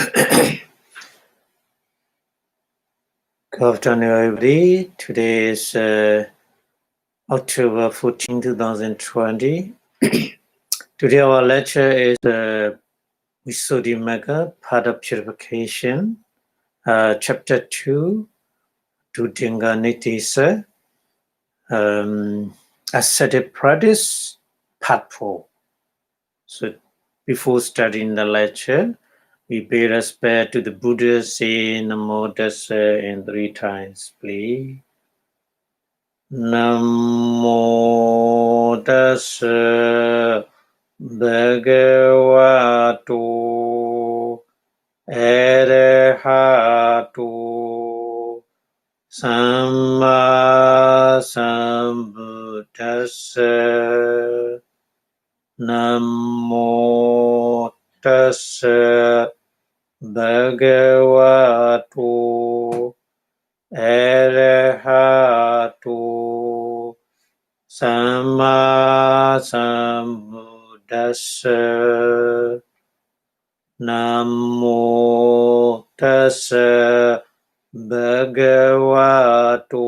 Good afternoon, everybody. Today is October 14, 2020. Today our lecture is Vipassanā, part of Purification, chapter 2, Dudinga Nitisa, Ascetic Practice, part 4. So before starting the lecture, we pay respect to the Buddha, say Namo Tassa in 3 times, please. Namo Tassa Bhagavato Arahato Samma Sambuddhassa. Namo Tassa Bhagavato Arahato Samma Sambuddhassa. Namo Tassa Bhagavato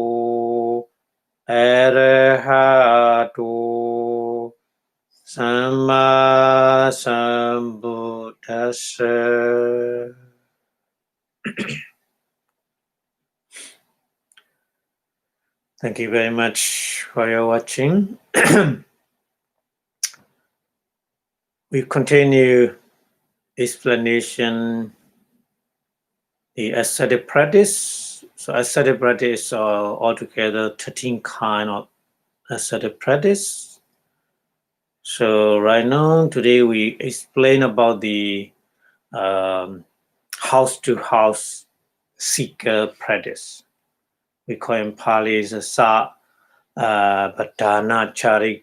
Arahato Samma Sambuddhassa. Thank you very much for your watching. We continue explanation the ascetic practice. So ascetic practice are altogether 13 kind of ascetic practice. So right now, today we explain about the house-to-house seeker practice. We call in Pali as a Abhidhamma Chari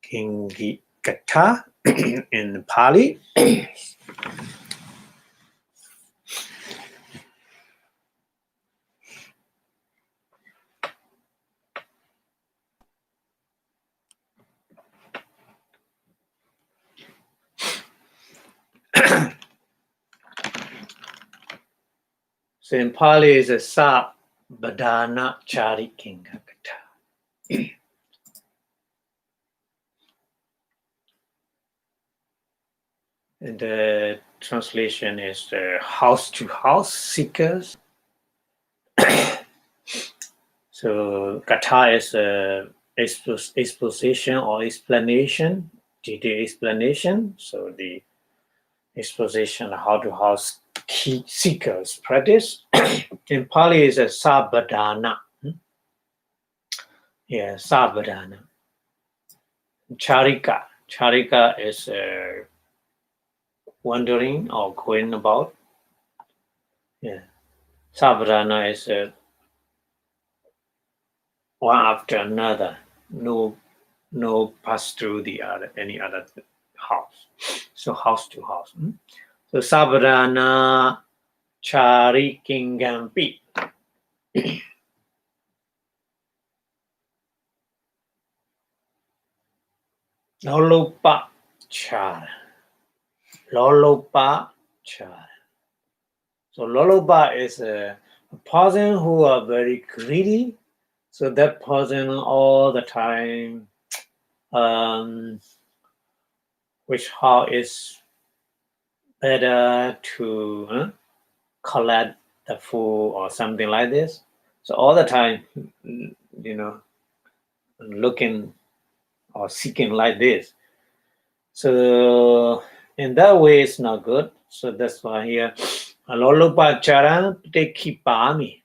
Kingi Kata in Pali. So in Pali is a Abhidhamma Chari Kinga Kata. And the translation is the house-to-house seekers. So Kata is a exposition or explanation, detailed explanation. So the exposition of how-to-house seekers practice. In Pali is a Abhidhamma. Yeah, Abhidhamma. Charika. Charika is wandering or going about. Yeah. Abhidhamma is one after another. No pass through the any other house. So house to house. So Abhidhamma Chari Kingampi. Lolopa Chara. Lolopa Chara. So Lolopa is a person who are very greedy. So that person all the time, which how is better to collect the food or something like this. So all the time, looking or seeking like this. So in that way, it's not good. So that's why here, Lolopa Charan Prekipami.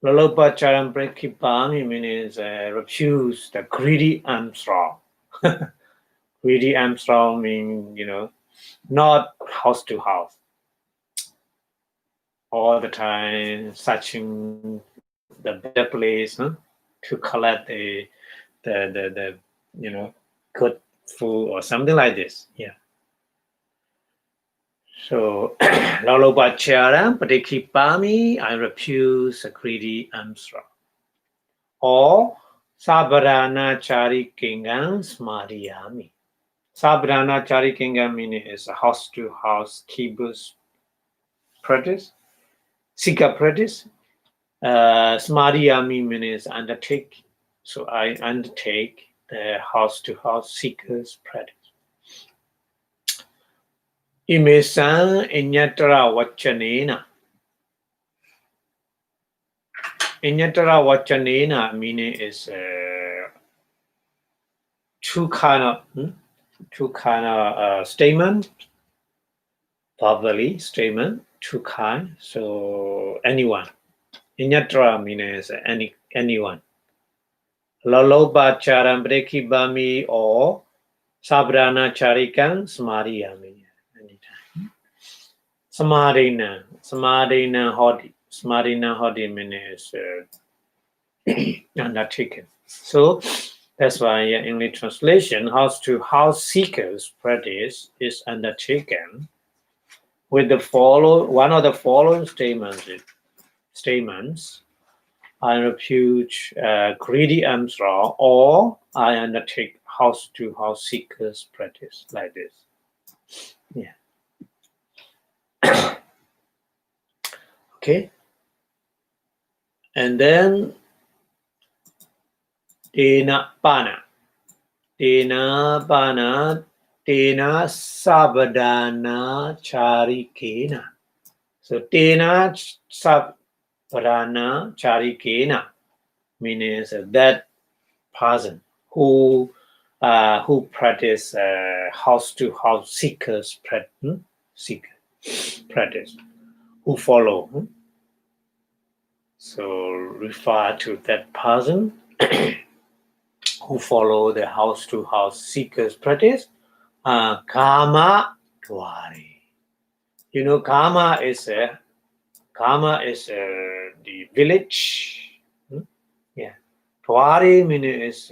Lolopa Charan Prekipami means refuse the greedy Armstrong. Greedy Armstrong means, not house to house. All the time searching the better place to collect the good food or something like this. Yeah. So Lalobachara Patikipami, I refuse a greedy Armstrong. Or Abhidhamma Chari Kingang Smariyami. Sabdhana Charikinga meaning is a house to house keepers practice. Sika practice. Smadhyami meaning is undertake. So I undertake the house to house seekers practice. Imesan inyatara vachanena. Inyatara vachanena meaning is two kind of statement, verbally statement, two kind. So anyone. Inyatra means anyone. Laloba charam breki bami or sabrana charikan samadhiyami. Anytime. Samadhina hodi. Samadhina hodi means undertaken. So that's why English translation, house to house seekers practice is undertaken with the one of the following statements. I refuge greedy Armstrong, or I undertake house to house seekers practice like this. Yeah. Okay. And then Tena Pana. Tena Pana. Tena Sabadana Charikena. So Tena Sabadana Charikena means that person who practice house to house seekers practice, who follow. So refer to that person who follow the house to house seekers practice. Kama Dwari. You know, Kama is the village. Yeah. Dwari meaning is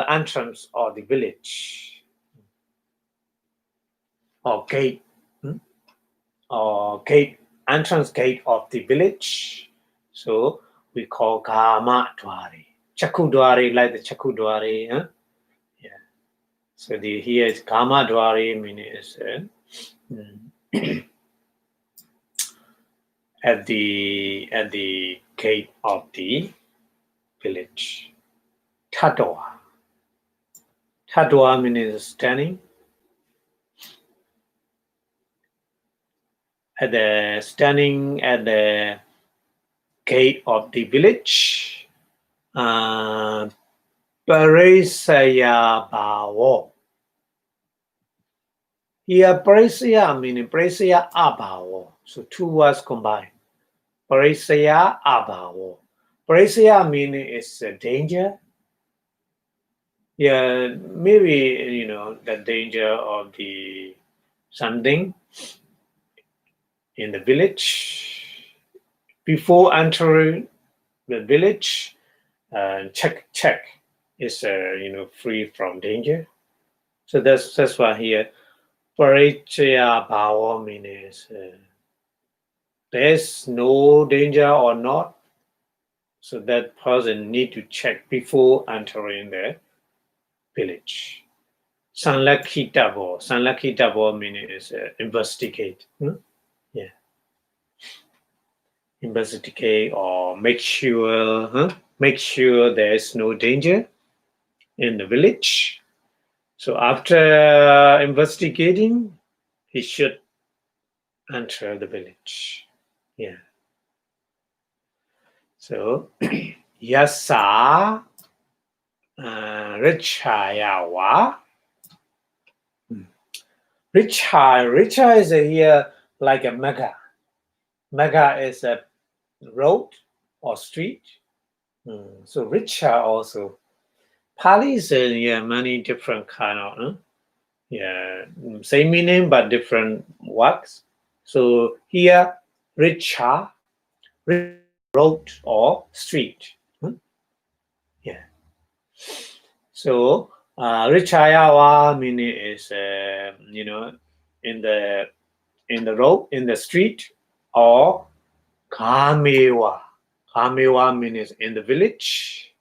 entrance of the village. Or gate. Or gate, entrance gate of the village. So we call Kama Dwari. Chaku Dwari, like the Chaku Dwari. Yeah. So here is Kama Dwari meaning is at the gate of the village. Tatwa. Tatwa means standing. Standing at the gate of the village. Parisaya Bhavo. Here, Parisaya meaning Parisaya Abhavo. So two words combined. Parisaya Abhavo. Parisaya meaning is danger. Yeah, maybe the danger of the something in the village. Before entering the village, check is free from danger. So that's why here Parichaya Bhava means there's no danger or not. So that person need to check before entering the village. Sanlakitabo means investigate. Yeah. Investigate or make sure there is no danger in the village. So after investigating, he should enter the village. Yeah. So yasa richayawa. Richa is here like a mega. Mega is a road or street. So richa also. Pali is many different kind of same meaning but different words. So here richa, road or street. Yeah. So richayawa meaning is in the road, in the street, or kamewa. Kamewa means in the village.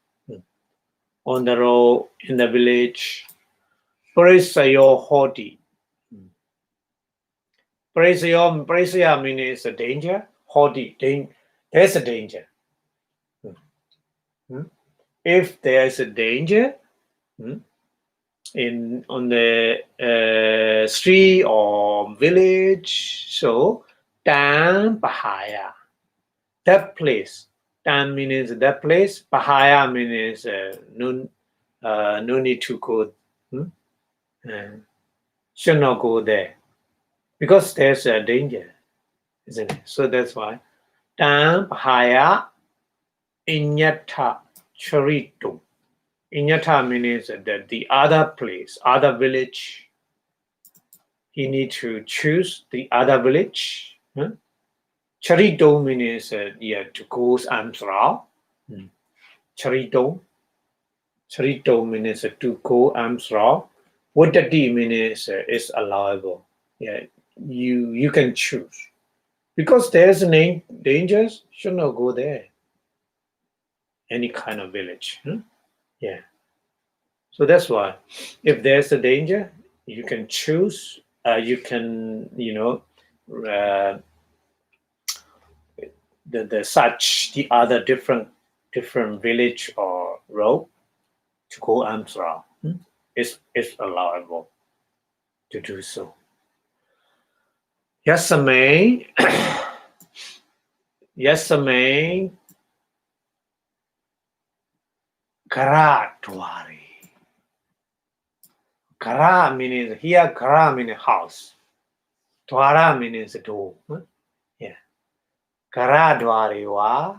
On the road, in the village, Prasayo hoti. Prasaya means a danger. Hoti, there's a danger. If there's a danger on the street or village, so tan pahaya. That place. Tan means that place. Pahaya means no need to go. Should not go there because there's a danger, isn't it? So that's why. Tan pahaya inyata charito. Inyata means that the other place, other village. He need to choose the other village. Charito means to go amsra. Charito. Charito means to go amsra. What the D means is allowable. Yeah, you can choose because there's dangers. Should not go there. Any kind of village. Yeah. So that's why, if there's a danger, you can choose. You can the other different village or road to go Amsra. It's allowable to do so. Yasame Karatwari. Kara means here. Kara means house. Dwara means door. Yeah. Kara dwari wa.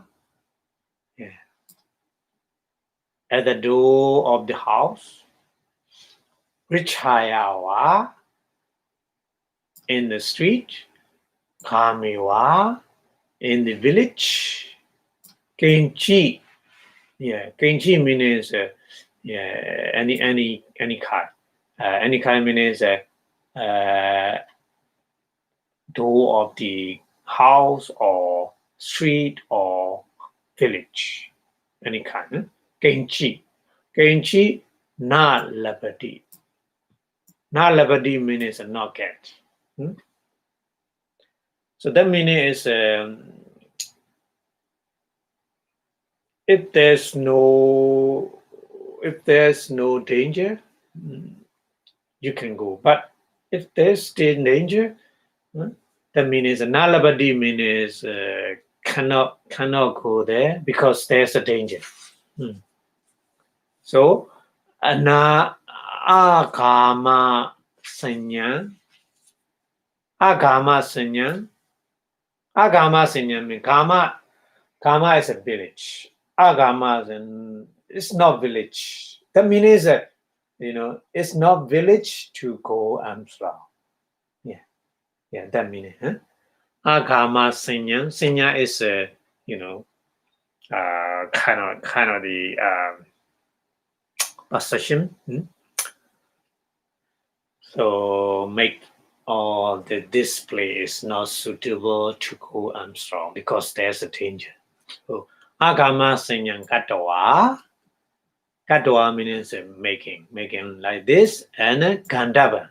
Yeah. At the door of the house. Richayawa. In the street. Kamiwa. In the village. Kenchi. Yeah. Kenchi means any kind. Any kind means door of the house or street or village. Any kind. Kenchi. Kenchi na labadi. Na labadi means not get. So that meaning is if there's no danger, you can go. But if there's still danger, that means nalabadi means cannot go there because there's a danger. So ana agama sanya. Agama sanya. Agama sanya means Kama is a village. Agama is not village. That means that it's not village to go Amsra. Yeah, that means. Agama Sinya. Sinya is kind of the possession. So make all the display is not suitable to go Amsra because there's a danger. So agama sinyang katawa. Katawa means making like this, and gandava.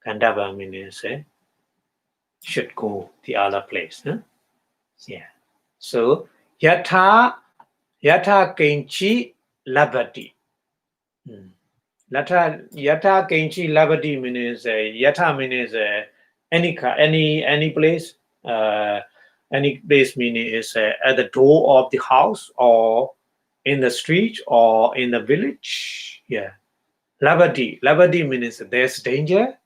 Gandava means should go the other place. Yeah. So yata kenchi labati. Yata kenchi labati means yata means any place. Any place meaning is at the door of the house or in the street or in the village. Yeah. Labadi means there's danger.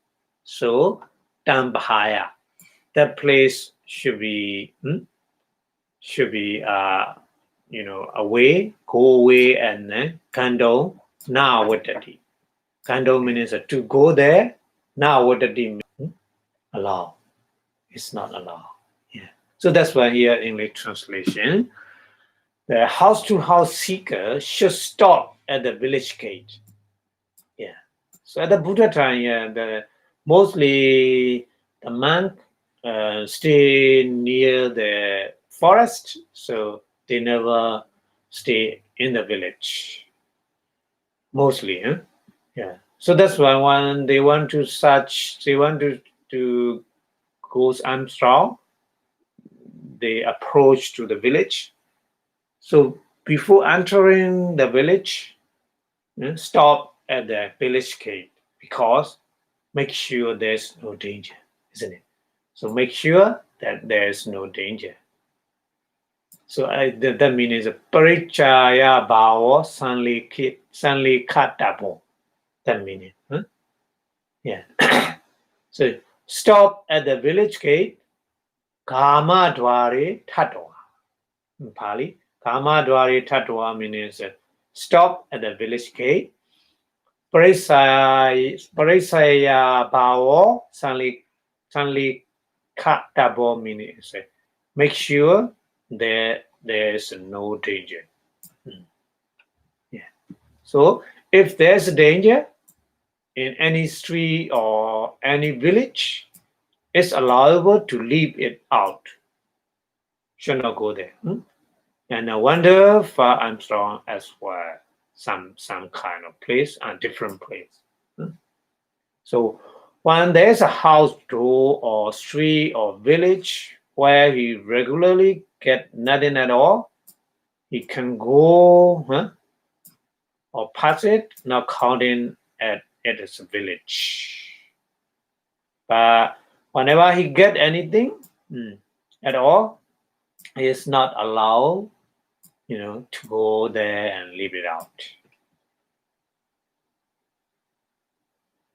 So tambahaya. That place should be away, go away, and then kando now what that mean? Kando means to go there. Now what that mean? Allow. It's not allowed. Yeah. So that's why here in the translation, the house-to-house seeker should stop at the village gate. Yeah. So at the Buddha time, mostly the monk stay near the forest, so they never stay in the village. Mostly, yeah. So that's why when they want to search, they want to go Armstrong, they approach to the village. So before entering the village, stop at the village gate because make sure there's no danger, isn't it? So make sure that there's no danger. So that means parichaya bhavo sanli katabo. That means, huh? Yeah. So stop at the village gate. Kama dware tatwa. In Pali, Kama dware tatwa means stop at the village gate. Parisaya bhavo sanli katabo means make sure there is no danger. Yeah. So if there's a danger in any street or any village, it's allowable to leave it out. Should not go there. And I wonder for Armstrong as well, some kind of place and different place. So when there's a house door or street or village where he regularly get nothing at all, he can go or pass it, not counting at its village. But whenever he get anything at all, he is not allowed, to go there and leave it out.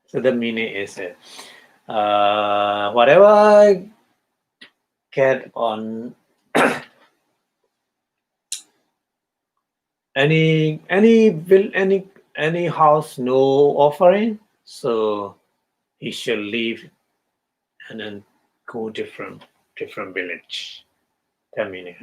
So the meaning is whatever I get on any house, no offering, so he shall leave and then go different village. That meaning,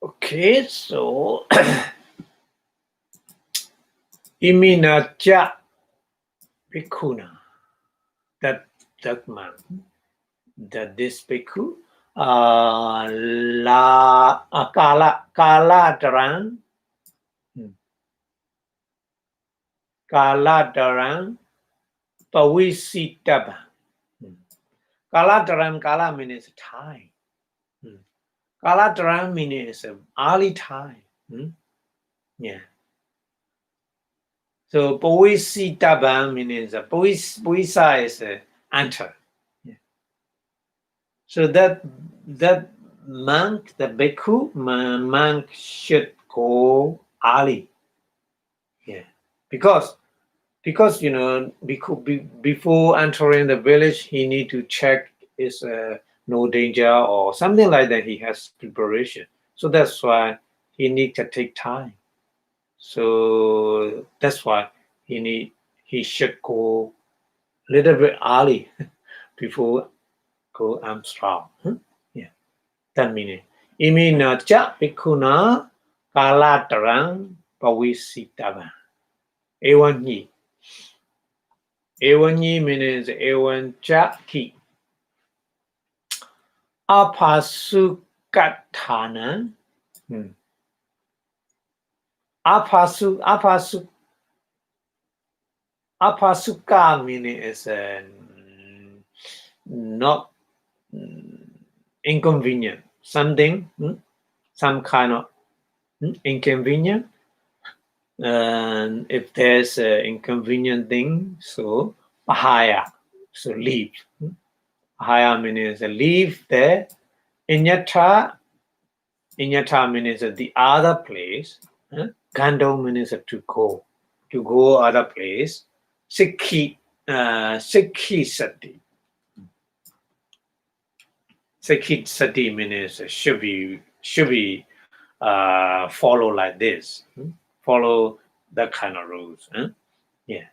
Okay, so imina cha bhikkhuna, that man, that this bhikkhu kaladaran pavisitaba. Kala means time. Kaladaran means early time. Yeah. So pavisitaba means pavisa is enter. Yeah. So that monk, the bhikkhu monk should go early. Yeah. Because before entering the village, he need to check is no danger or something like that. He has preparation, so that's why he need to take time. So that's why he should go a little bit early before go Armstrong. Yeah, that meaning. Imina cha bhikkhuna kalatarang pavisitava. Ewanyi. Ewanyi means ewan cha ki. Apasukatana. Apasuka meaning is not inconvenient. Something, some kind of inconvenient. And if there's an inconvenient thing, so pahaya, so leave. Pahaya means leave there. Inyata means the other place. Gando means to go other place. Sikhi sati. Sikhi sati means should be follow like this. Follow that kind of rules. Yeah.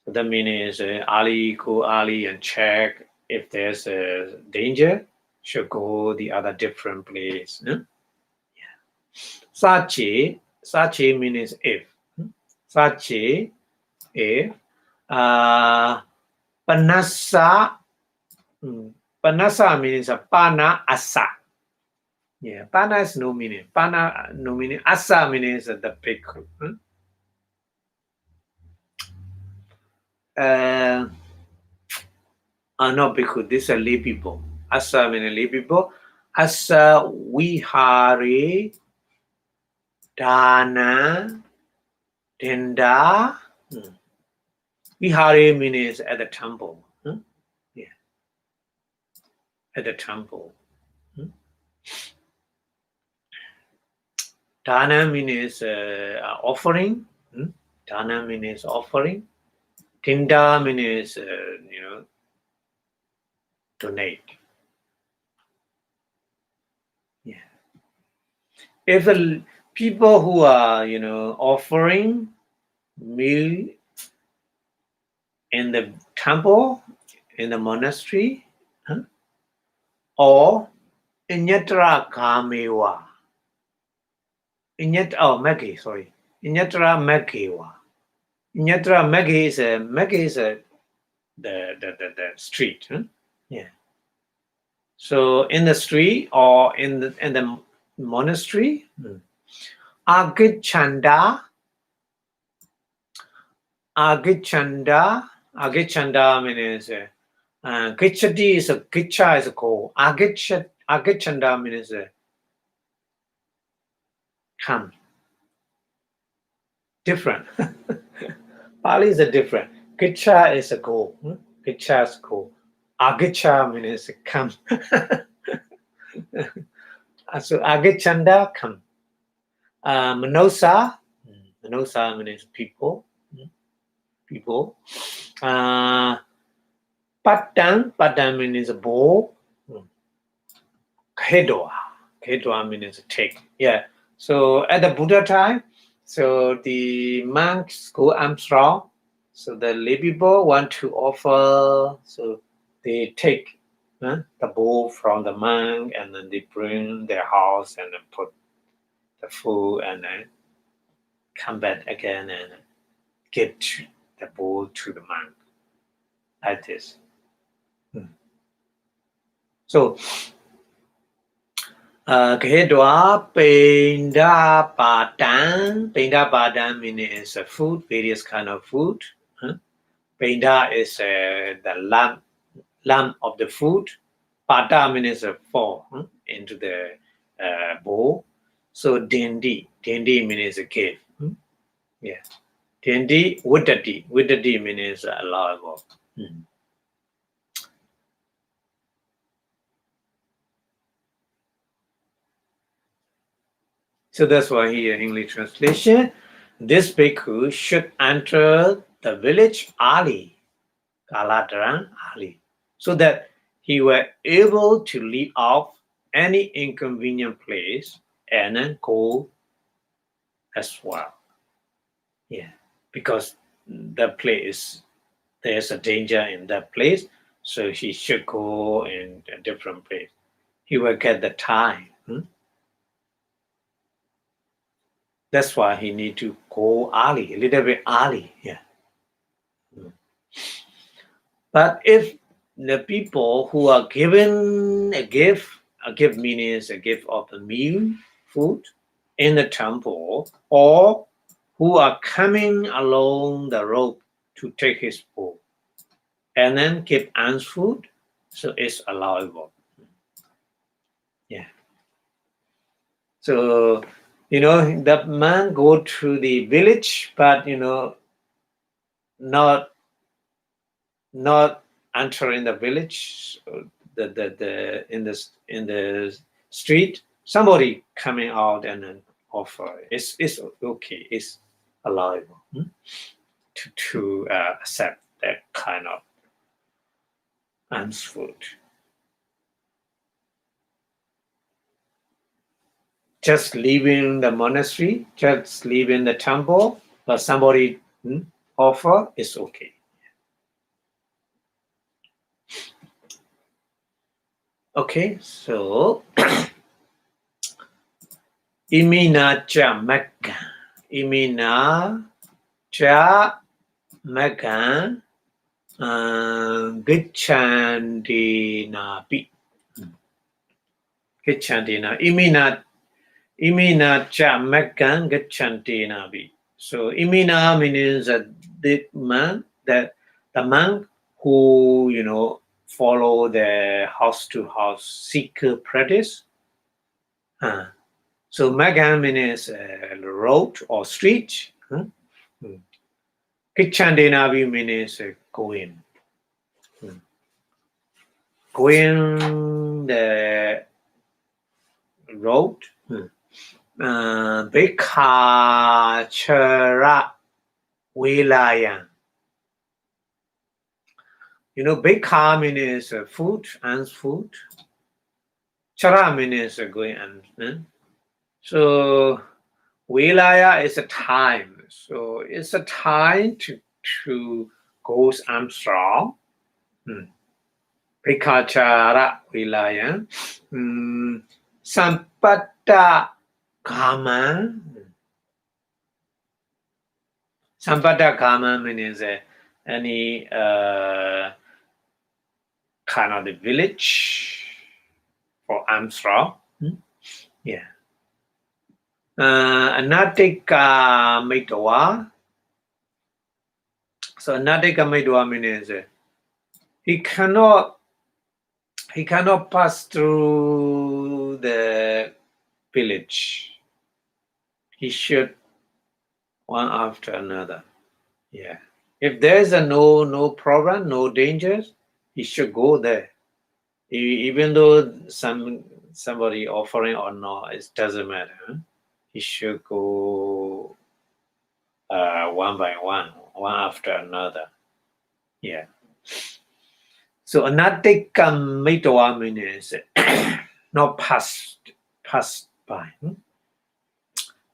So that means Ali go Ali and check if there's a danger. Should go the other different place. Yeah. Sachi means if. Sachi if. Panasa means pana asa. Yeah, Pana is no meaning. Pana no meaning. Asa means the bhikkhu. Not bhikkhu. These are lay people. Asa means lay people. Asa vihare dana denda. Vihare means at the temple. Yeah, at the temple. Dana means offering. Dana means offering. Tinda means donate. Yeah. If people who are offering meal in the temple, in the monastery, or inyatra kamewa. Magi, sorry. Inyatra Magiwa. Inyatra Magi is the street. Yeah. So in the street or in the monastery, Agichanda means Gichati is a Gicha is a call. Agichanda means come. Different. Pali is a different. Gicha is a go. Gicha is go. Agicha means come. So Agichanda come. Manosa means people. People. Paddan means a bowl. Kedwa means take. Yeah. So at the Buddha time, so the monks go Armstrong. So the lay people want to offer, so they take the bowl from the monk and then they bring their house and then put the food and then come back again and give the bowl to the monk like this. So Kedwa Pinda Padang means food, various kind of food. Pinda is the lump of the food. Pada means fall into the bowl. So Dendi means a cave. Yeah. Dendi Widdati means allowable. So that's why here English translation. This bhikkhu should enter the village early, Kaladaran early, so that he were able to leave off any inconvenient place and then go as well. Yeah, because the place, there's a danger in that place, so he should go in a different place. He will get the time. That's why he need to go early, a little bit early. Yeah. But if the people who are given a gift means a gift of the meal, food in the temple, or who are coming along the road to take his bowl and then give alms food, so it's allowable. Yeah. So, that man go to the village, but not entering the village, in the street. Somebody coming out and then offer. It's okay. It's allowable to accept that kind of alms food. Just leaving the monastery, just leaving the temple, but somebody offer is okay. Okay, so Imina cha Mekka. Imina cha Mekka Gichandinapi. Gachantina. Imina cha mekkan gachantina bi. So imina means the man, that the monk who follow the house to house seeker practice. So mekkan means road or street. Gachantina bi means going. Going the road. Bhikkachara Vilayan. Bhikha means food and food. Chara means going and. So Vilaya is a time. So it's a time to go Armstrong. Bhikkachara Vilayan. Sampata Kama. Sampata Kama means any kind of the village for Armstrong. Yeah. Anatika Maitwa. So Anatika Maitwa means he cannot pass through the village. He should one after another. Yeah. If there's no problem, no dangers, he should go there. Even though somebody offering or not, it doesn't matter. He should go one by one after another. Yeah. So anatika maitwa means not passed by.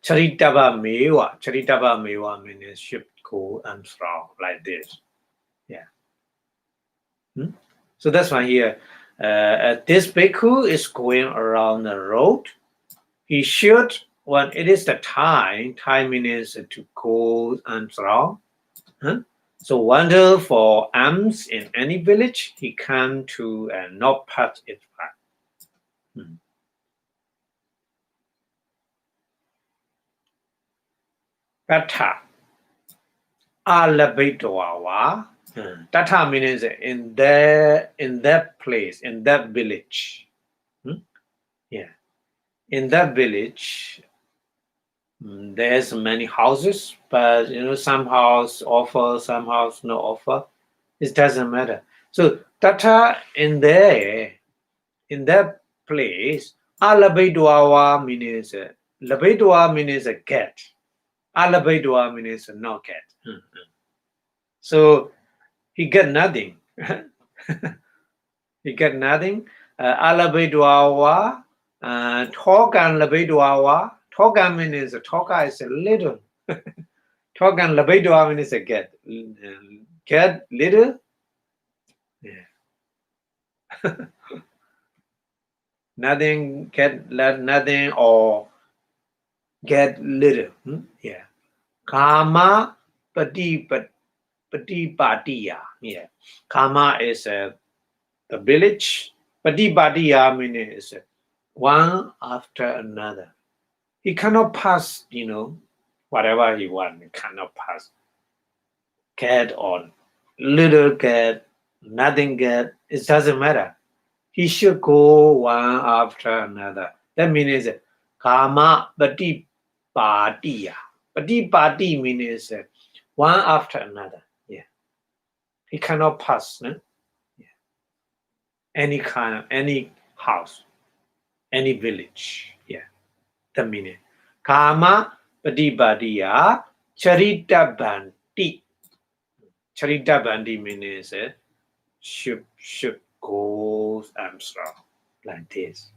Charitava mewa means should go and from like this. Yeah. So that's why here, this bhikkhu is going around the road. He should, when it is the time means to go and from. So wander for alms in any village, he come to and not pass it by. Tata. Alabitwawa. Tata means in that place, in that village. Yeah. In that village, there's many houses, but some house offer, some house no offer. It doesn't matter. So Tata in that place, Alabitwawa means Labitwa means a cat. Alabitwa means no cat. So he got nothing. He got nothing. Alabitwawa, Togan Labitwawa. Togan means Toga is a little. Togan Labitwa means a get. Get little. Yeah. Nothing, get nothing, or get little. Yeah. Kama Patipatiya. Yeah. Kama is the village. Patipatiya means one after another. He cannot pass, whatever he wants. He cannot pass. Cat or little cat, nothing cat. It doesn't matter. He should go one after another. That means Kama Patipatiya. Patipati means one after another. Yeah. He cannot pass. No? Yeah. Any house, any village. Yeah. That means Kama Patipatiya Charita Bhanti. Charita Bhanti means should go Armstrong like this.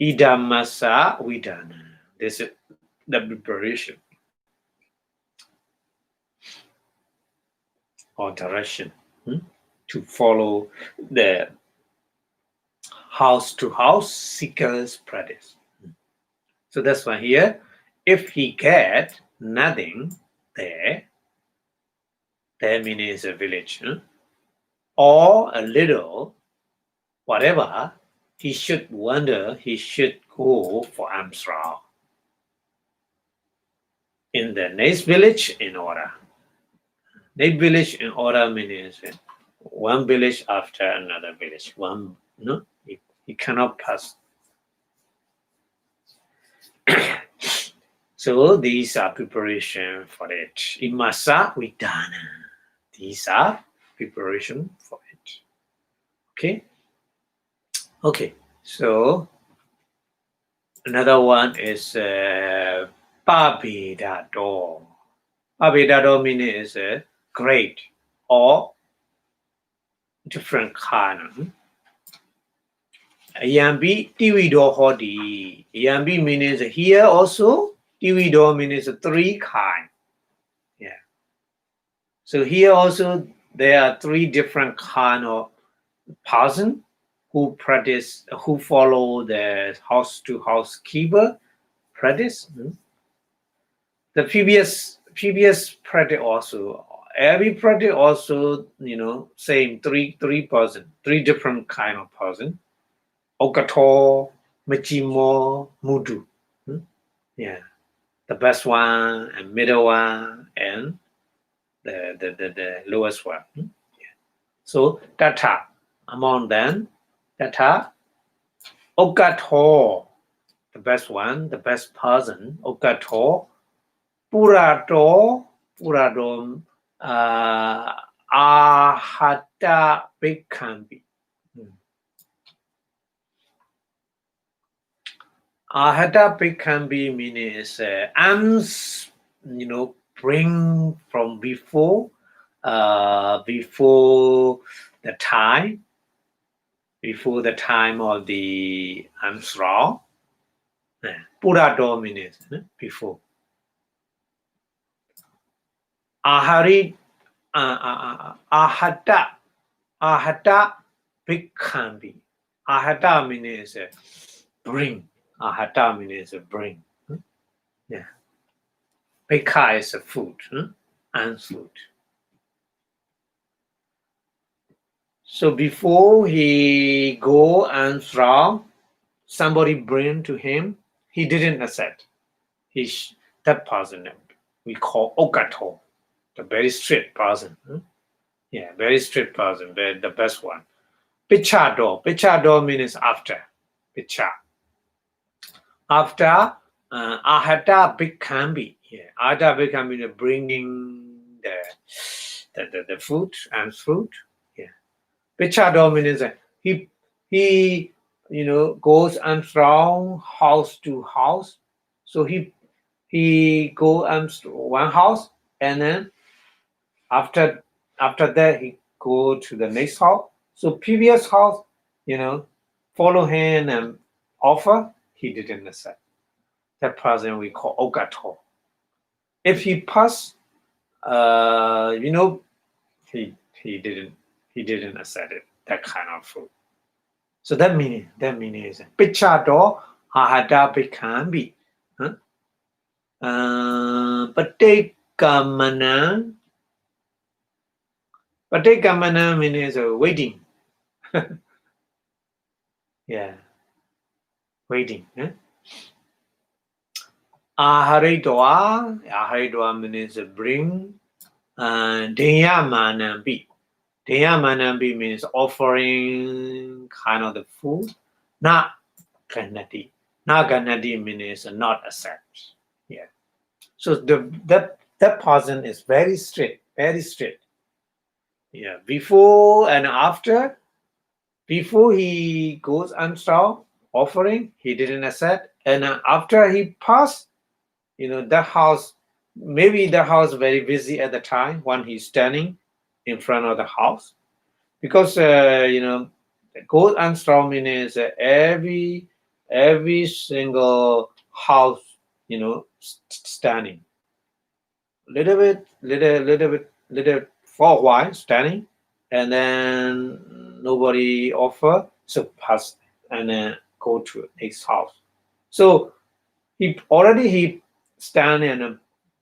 Idamasa Vidana. This is the preparation or direction to follow the house to house seekers practice. So that's why here, if he get nothing there means a village, or a little, whatever, he should wonder, he should go for Amsra. In the next village in order. Next village in order means one village after another village. One, no, he cannot pass. So these are preparation for it. Imasa Vidana. These are preparation for it. Okay. Okay. So another one is Pabidado. Pabidado means great or different kind. Yambi Tiwido Hodi. Yambi means here also. Tiwido means three kind. Yeah. So here also there are three different kind of person who practice, who follow the house to house keeper practice. The previous practice also, every practice also, same three person, three different kind of person. Okato, Machimo, Mudu. Yeah. The best one and middle one and the lowest one. Yeah. So Tata, among them, Tata, Okato, the best one, the best person, Okato, Purado, Ahata Bikambi. Ahata Bikambi means arms, bring from before the time of the Amsra. Purado means before. Ahari Ahata Bikambi. Ahata means bring. Ahata means bring. Yeah. Bika is a food and food. So before he go and throw, somebody bring to him, he didn't accept. That person we call Okato, the very strict person. Yeah, very strict person, the best one. Pichado means after. Picha. After Ahata Bikambi. Yeah, Ahata Bikambi bringing the food and fruit. Yeah. Pichado means he goes and from house to house. So he go and one house and then after that he go to the next house. So previous house, follow him and offer, he didn't accept. That person we call Okato. If he pass, he didn't accept it, that kind of food. So that meaning is Pichado Ahada Bikambi. Patekamana means waiting. Yeah. Waiting. Aharidwa means bring. Deyamanambi. Deyamanambi means offering kind of the food. Not ganati. Not ganati means not accept. Yeah. So that person is very strict, very strict. Yeah. Before and after, before he goes and start offering, he didn't accept. And after he passed, the house, maybe the house very busy at the time when he's standing in front of the house. Because, gold and straw means every single house, standing. Little for a while standing, and then nobody offer, so pass and then go to next house. So he stand and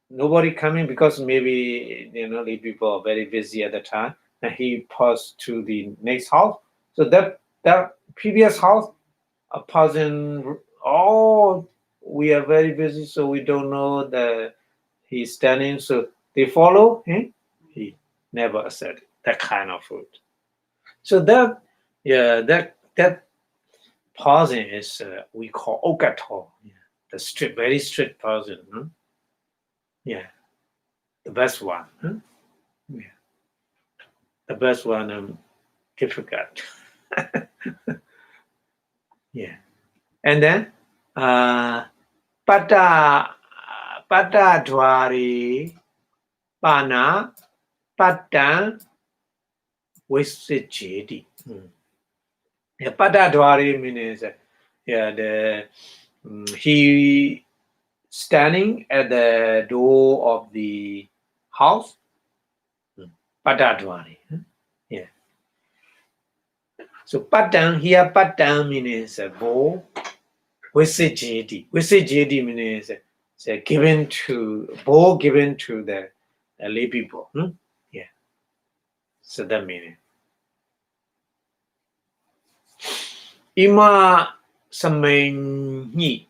nobody coming because maybe the people are very busy at the time, and he passed to the next house. So that previous house a person, oh, we are very busy, so we don't know that he's standing, so they follow him. He never accepted that kind of food. So that, yeah, that person is we call okato, yeah, the strict, very strict person. Huh? Yeah, the best one. Huh? Yeah, the best one. Difficult. Yeah, and then pata pata dwari pana patan visijedi. Yeah, pata dwari means yeah, he standing at the door of the house. Pata dwari. Yeah. So patan here, patan means a bowl. Visijedi. Visijedi means given to bowl given to the lay people. Yeah. So that meaning. Ima samenyi.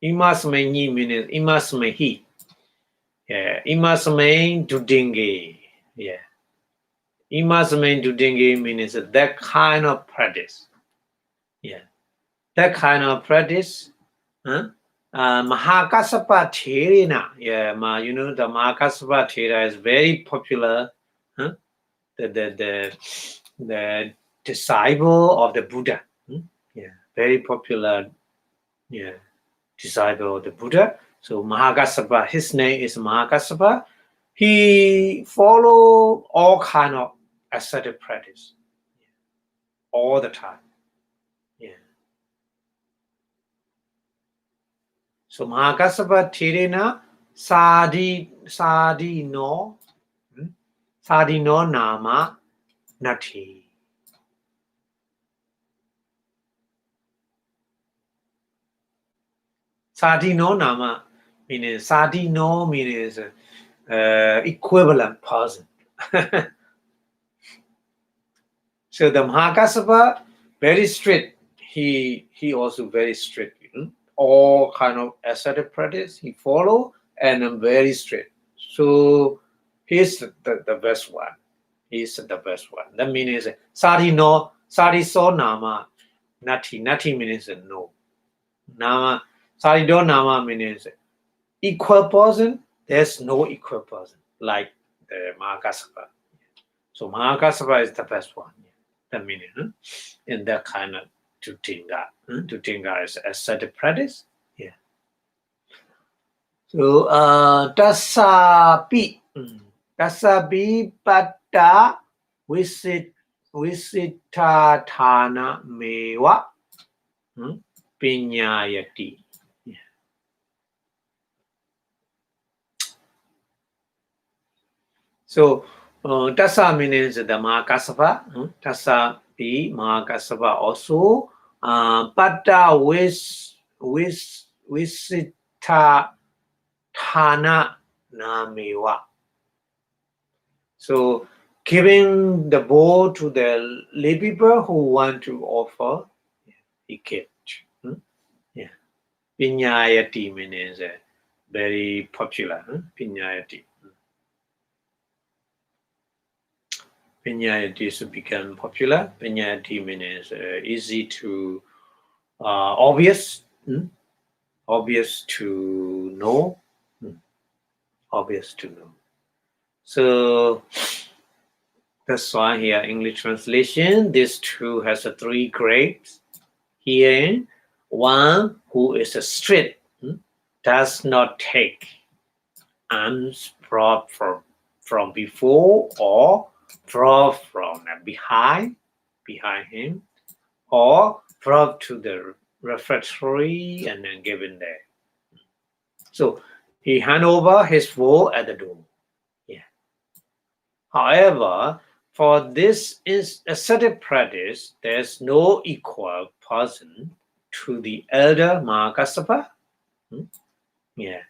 Ima samenyi means ima samenhi. Yeah. Ima samain dudinge. Yeah. Ima samain dudinge means that kind of practice. Yeah. That kind of practice. Mahakasapa Thirina. Yeah, you know the Mahakasapa Thera is very popular. Huh? The disciple of the Buddha. Yeah, very popular. Yeah, disciple of the Buddha. So Mahakasapa, his name is Mahakasapa. He follow all kind of ascetic practice all the time. Yeah. So Mahakasapa Thirina Sadi no Nama Nati. Sadi no Nama means Sadi no means equivalent person. So the Mahakasapa very strict. He also very strict. All kind of ascetic practice he follow and very strict. So he's the best one. He's the best one. That means Sadi so Nama Nati. Nati means no. Nama Sadi do Nama means equal person. There's no equal person like the Mahakasapa. So Mahakasapa is the best one. That meaning in that kind of Tutinga. Tutinga is ascetic practice. Yeah. So Tasapi Pata Visitatana Mewa Pinyayati. Yeah. So Tasa means the Mahakasapa. Tasa P Mahakasapa also Pata Visitatana Namewa. So giving the bowl to the lay people who want to offer, he kept. Yeah. Pinyayati means very popular. Pinyayati. Pinyayati has become popular. Pinyayati means easy to obvious. Obvious to know. Obvious to know. So that's why here English translation. This two has a 3 grades. Here, one who is a strict does not take arms brought from before or brought from behind him, or brought to the refectory and then given there. So he hand over his bowl at the door. Yeah. However, for this is ascetic practice, there's no equal person to the elder Mahakasapa. Yeah.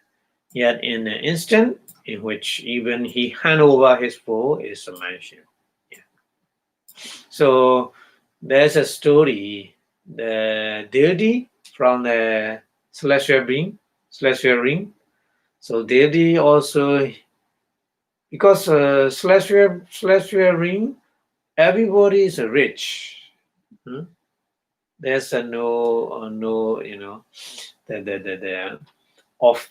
Yet in the instant in which even he hand over his bowl is mentioned. Yeah. So there's a story the deity from the celestial ring. So deity also, because celestial ring, everybody is rich. Hmm? There's no the of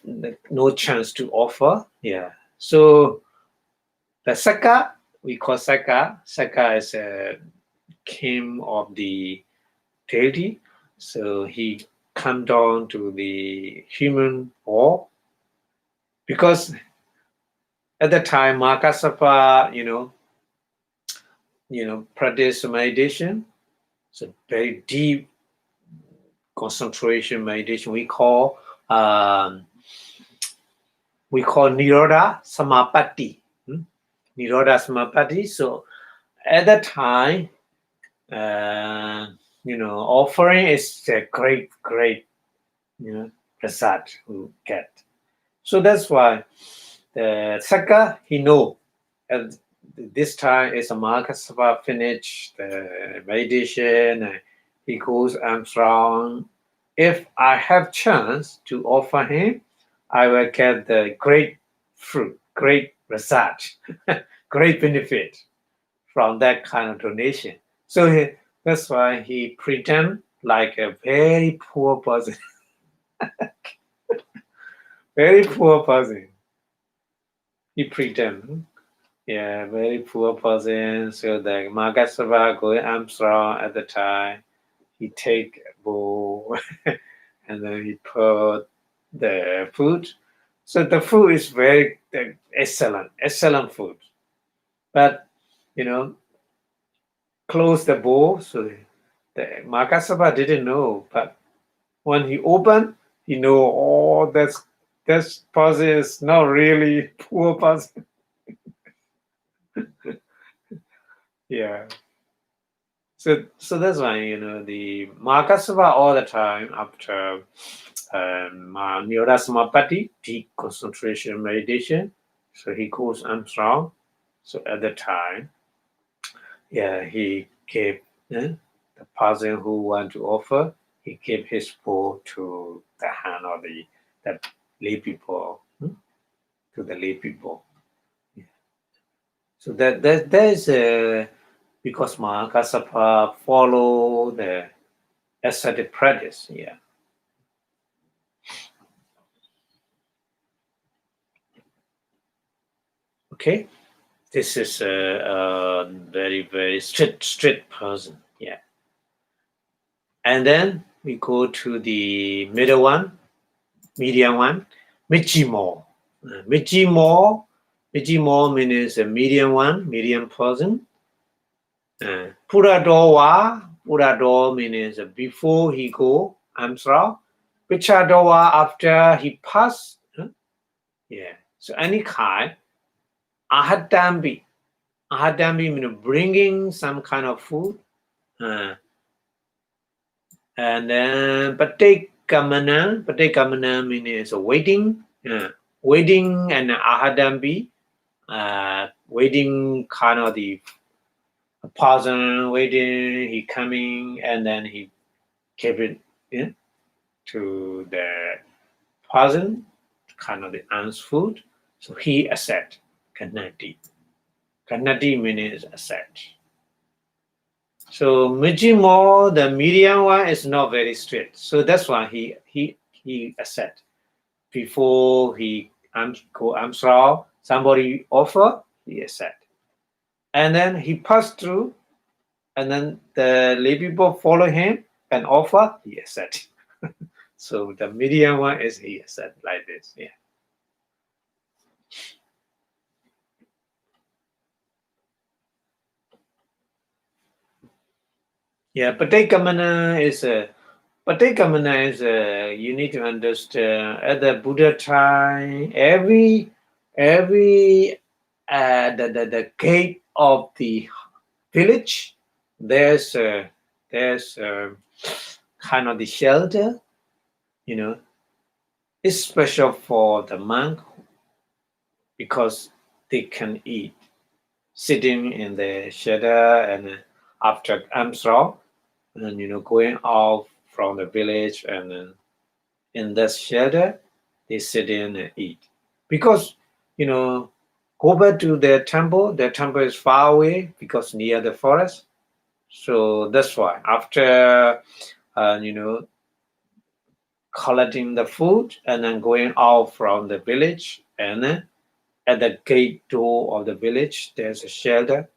no chance to offer. Yeah. So the Saka, we call Saka. Saka is a king of the deity. So he come down to the human form because at the time Makasapa, practice meditation. So very deep concentration meditation. We call Nirodha Samapatti. Nirodha Samapatti. So at that time, offering is a great, result we get. So that's why the Saka, he know at this time is a Mahakasapa finish the meditation. He goes Armstrong. If I have chance to offer him, I will get the great fruit, great result, great benefit from that kind of donation. So that's why he pretend like a very poor person, very poor person. He pretend, yeah, very poor person. So the Magasava going Armstrong at the time, he take a bowl and then he put the food. So the food is very excellent food. But close the bowl. So the Makasaba didn't know, but when he opened, he know, oh, this person is not really poor person. Yeah. So that's why the Makasava all the time after Nirodha Samapatti, deep concentration meditation. So he goes Armstrong. So at the time, yeah, he gave the person who want to offer, he gave his bowl to the hand of the lay people, to the lay people. Yeah. So that is because Mahakasapa follow the ascetic practice. Yeah. Okay. This is a very, very strict person. Yeah. And then we go to the middle one, medium one, Michimo. Michimo means a medium one, medium person. Puradowa means before he go, Amsra. Pichadowa after he pass. Yeah. So any kind. Ahadambi means bringing some kind of food. And then Patekamana means waiting. Waiting and Ahadambi. Waiting kind of the person waiting, he coming, and then he gave it to the person, kind of the ants food. So he accept Kannati. Kannati means accept. So Mijimo, the medium one, is not very strict. So that's why he accept. Before he go Amsrao, somebody offer, he accept. And then he passed through, and then the lay people follow him and offer, he accept. So the medium one is he accept like this. Yeah. Yeah, Patekamana is you need to understand at the Buddha time, every the gate of the village, there's kind of the shelter, it's special for the monk because they can eat sitting in the shelter and after Amsraw, and going out from the village, and then in that shelter they sit in and eat. Because go back to their temple. Their temple is far away because near the forest. So that's why after collecting the food and then going out from the village, and at the gate door of the village there's a shelter,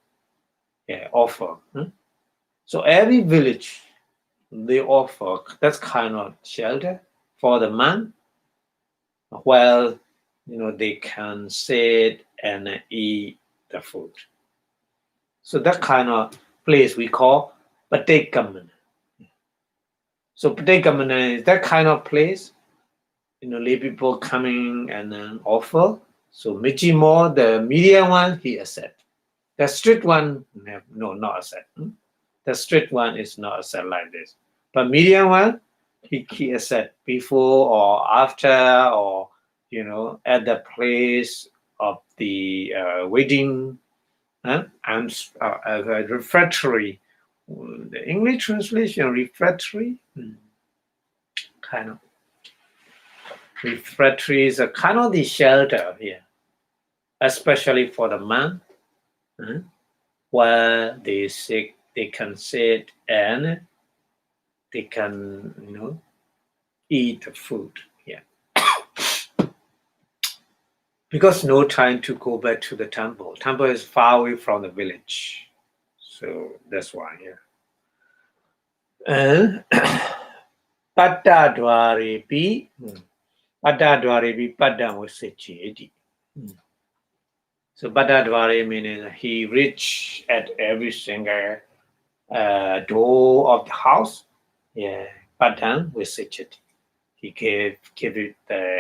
offer. So every village they offer that kind of shelter for the man, while they can sit and eat the food. So that kind of place we call Patekamana. So Patekamana is that kind of place. Lay people coming and then offer. So Michimo, the medium one, he accept. The strict one, no, not accept. The strict one is not accept like this. But medium one, he accept before or after, or at the place of the waiting, and refractory. The English translation refractory, kind of. Refractory is a kind of the shelter here, especially for the man, where they can sit and they can eat the food. Yeah, because no time to go back to the temple. Temple is far away from the village, so that's why. Yeah. And Pattadwarepi, Pattadwarepi Paddam was Sechedi. So Pattadware meaning he reached at every single door of the house. Yeah, Paddam was Sechedi. He gave it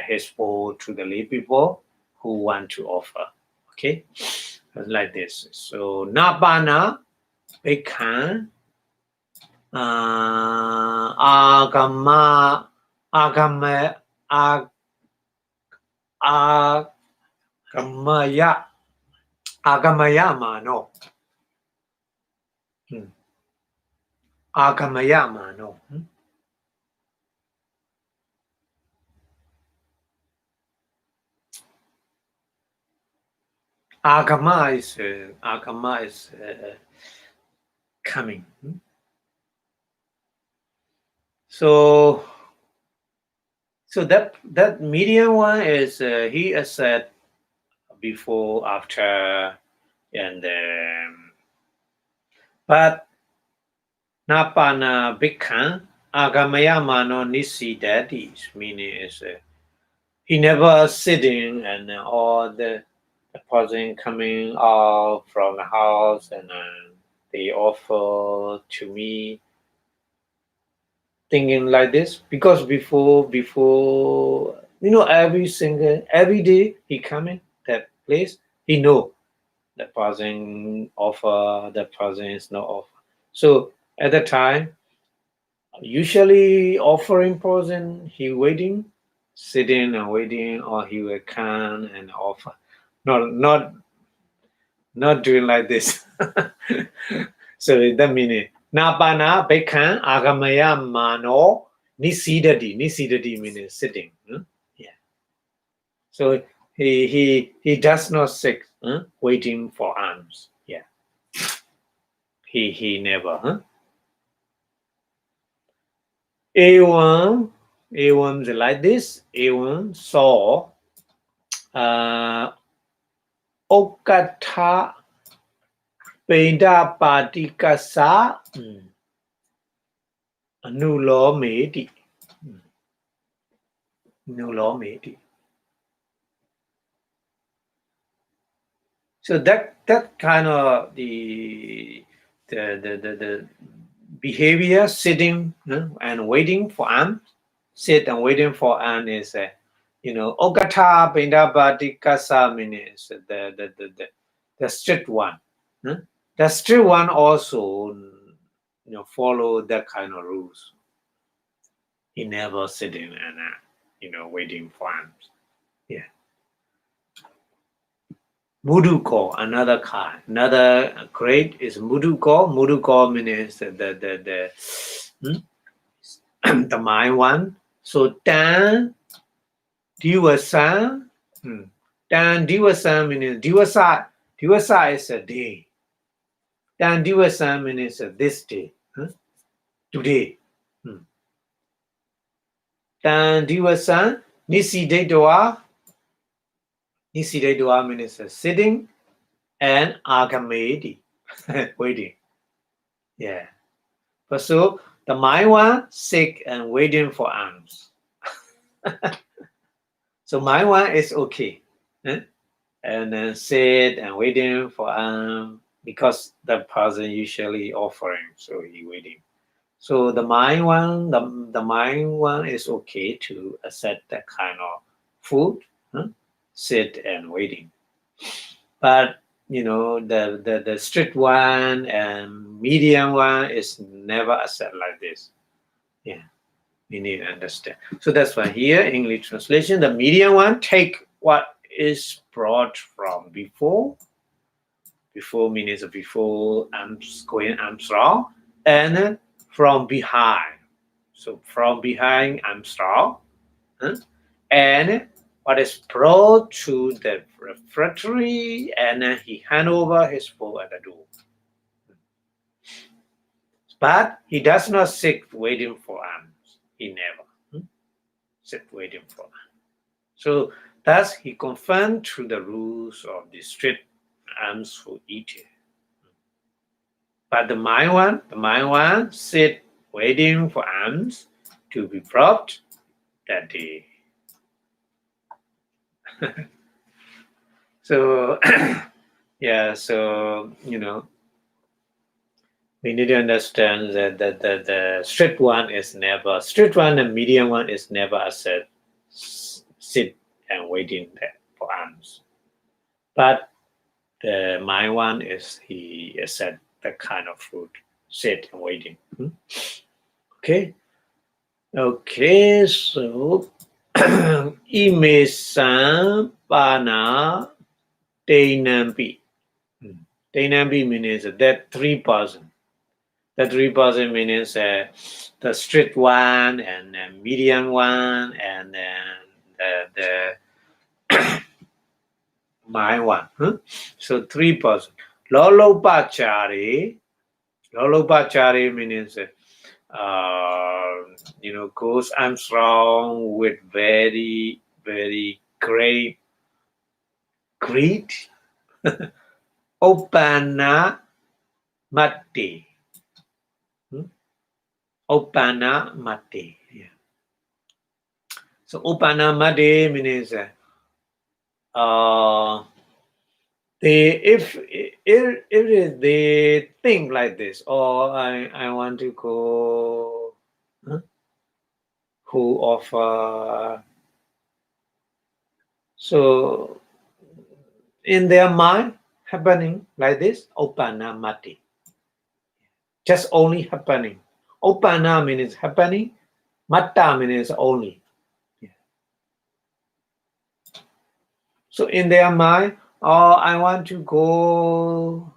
his bowl to the lay people who want to offer. Okay, like this. So Nabana Bekan Agama Agama Agamaya Agamaya Mano. Agamaya Mano. Agama is coming. So that medium one is he said before, after, and but Napana Bikhan Agamaya Mano Nisi Dadis, meaning is he never sitting and all the person coming out from the house, and they offer to me thinking like this, because before every day he coming that place, he know the person offer, the person is not offer. So at the time, usually offering person, he waiting, sitting and waiting, or he will come and offer. Not doing like this. So that means Napana Bekan Agamaya Mano Nisidadi. Nisidadi means sitting. Yeah. So he does not sit waiting for alms. Yeah. He never. A1 is like this. A1 saw Okata Penda Patikasa Nulo Medi. Nulo Medi. So that kind of the behavior, sitting and waiting for an, sit and waiting for an is Ogata Pindabati Kasa means the strict one. The strict one also follow that kind of rules. He never sitting and waiting for an. Yeah. Muduko, another kind. Another grade is Muduko. Muduko means the mind one. So Tan Diwasa. Tan Diwasa means Diwasa. Diwasa is a day. Tan Diwasa means this day. Today. Tan Diwasa. Nisi Dedoa. Nisi Dedoa means sitting. And Agamedi. Waiting. Yeah. But so the mind one sick and waiting for alms. So mind one is okay. And then sit and waiting for because the person usually offering, so he waiting. So the mind one, the mind one is okay to accept that kind of food, sit and waiting. But the strict one and medium one is never accept like this. Yeah, we need to understand. So that's why here English translation, the medium one take what is brought from before. Before means before going arms raw, and from behind. So from behind arms raw, and what is brought to the refectory, and he hand over his food at the door. But he does not sit waiting for alms. He never sit waiting for alms. So thus he conformed to the rules of the strict alms for eating. But the mind one sit waiting for alms to be brought that day. So yeah, so we need to understand that the strict one and medium one is never accept sit and waiting for alms. But the mind one is he accept that kind of food, sit and waiting. Okay. Okay, so Imesan Pana Dainampi. Dainampi means that 3%. That 3% means the strict one and the medium one and then the mind one. So 3%. Lolo Pachari means goes Armstrong with very, very great greed. Opana Mate. Opana Mate. Yeah. So Opana Mate means if they think like this, or I want to go who offer, so in their mind happening like this, Opana Mati. Just only happening. Opana means happening, Matta means only. Yeah. So in their mind, I want to go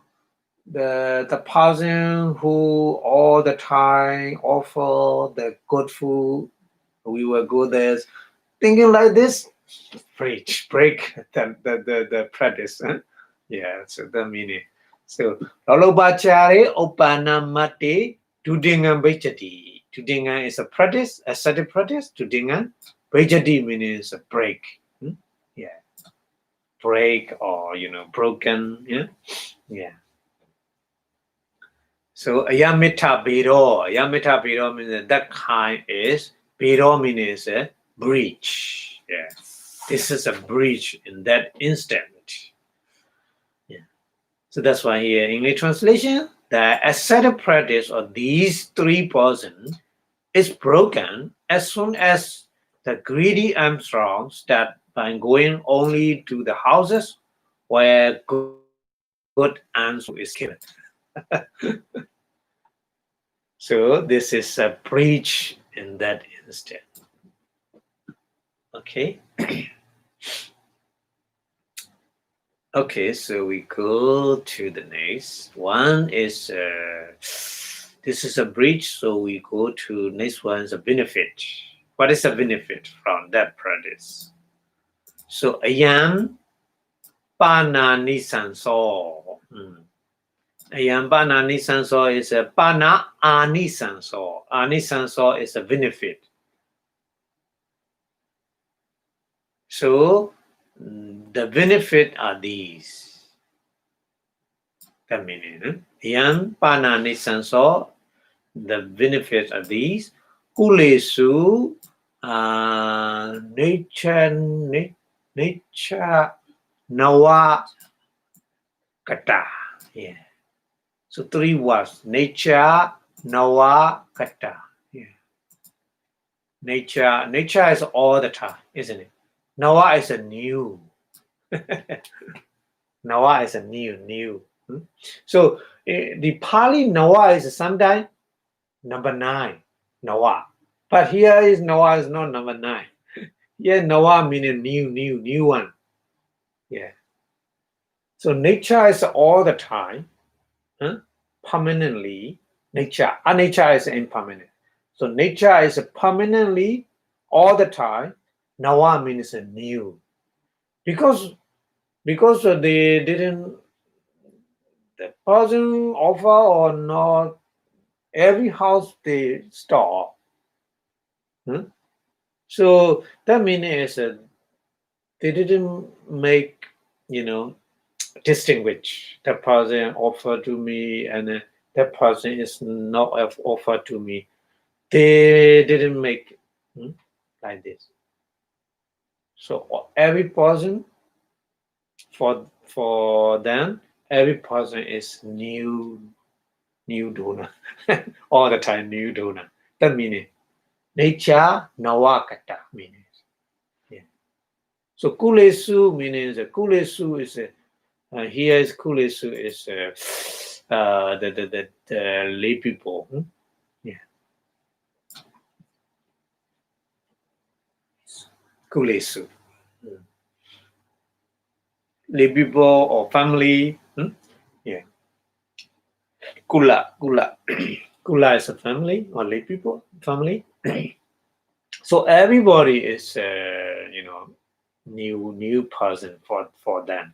the person who all the time offer the good food, we will go there thinking like this, break the practice. Yeah, so the meaning. So Lalobachari Opanamati Tudingan Bejati. Tudingan is a practice, a ascetic practice. Tudingan Bejati means a break. Yeah. Break or broken. Yeah. So Ayamita Biro means that kind is Biro means a breach. Yeah. This is a breach in that instant. Yeah. So that's why here English translation, the ascetic practice of these 3% is broken as soon as the greedy Armstrong start by going only to the houses where good alms is given. So this is a breach in that instant. Okay. Okay, so we go to the next one is this is a breach, so we go to next one is a benefit. What is a benefit from that practice? So ayam pana nisan so. Ayam pana nisan so is a pana anisan so. Anisan so is a benefit. So the benefit are these. The meaning. Ayam pana nisan so. The benefits are these. Kulesu, nature, nawa, kata. Yeah. So 3 words. Nature, nawa, kata. Yeah. Nature is all the time, isn't it? Nawa is a new. Nawa is a new. So the Pali Nawa is sometimes number 9. Nawa. But here is Noah is not number 9. Here Noah meaning new one. Yeah. So nature is all the time, permanently. Nature, nature is impermanent. So nature is permanently all the time. Noah means new, because they didn't, the person offer or not, every house they store. So that means they didn't make, distinguish the person offered to me and that person is not offered to me. They didn't make like this. So every person, for them, every person is new donor. All the time new donor. That meaning nature nawakata meaning. Yeah. So kulesu means kulesu is here is kulesu is the lay people. Yeah. Kulesu. Lay people or family. Yeah. Kula. Kula is a family or lay people family. So everybody is new person for them.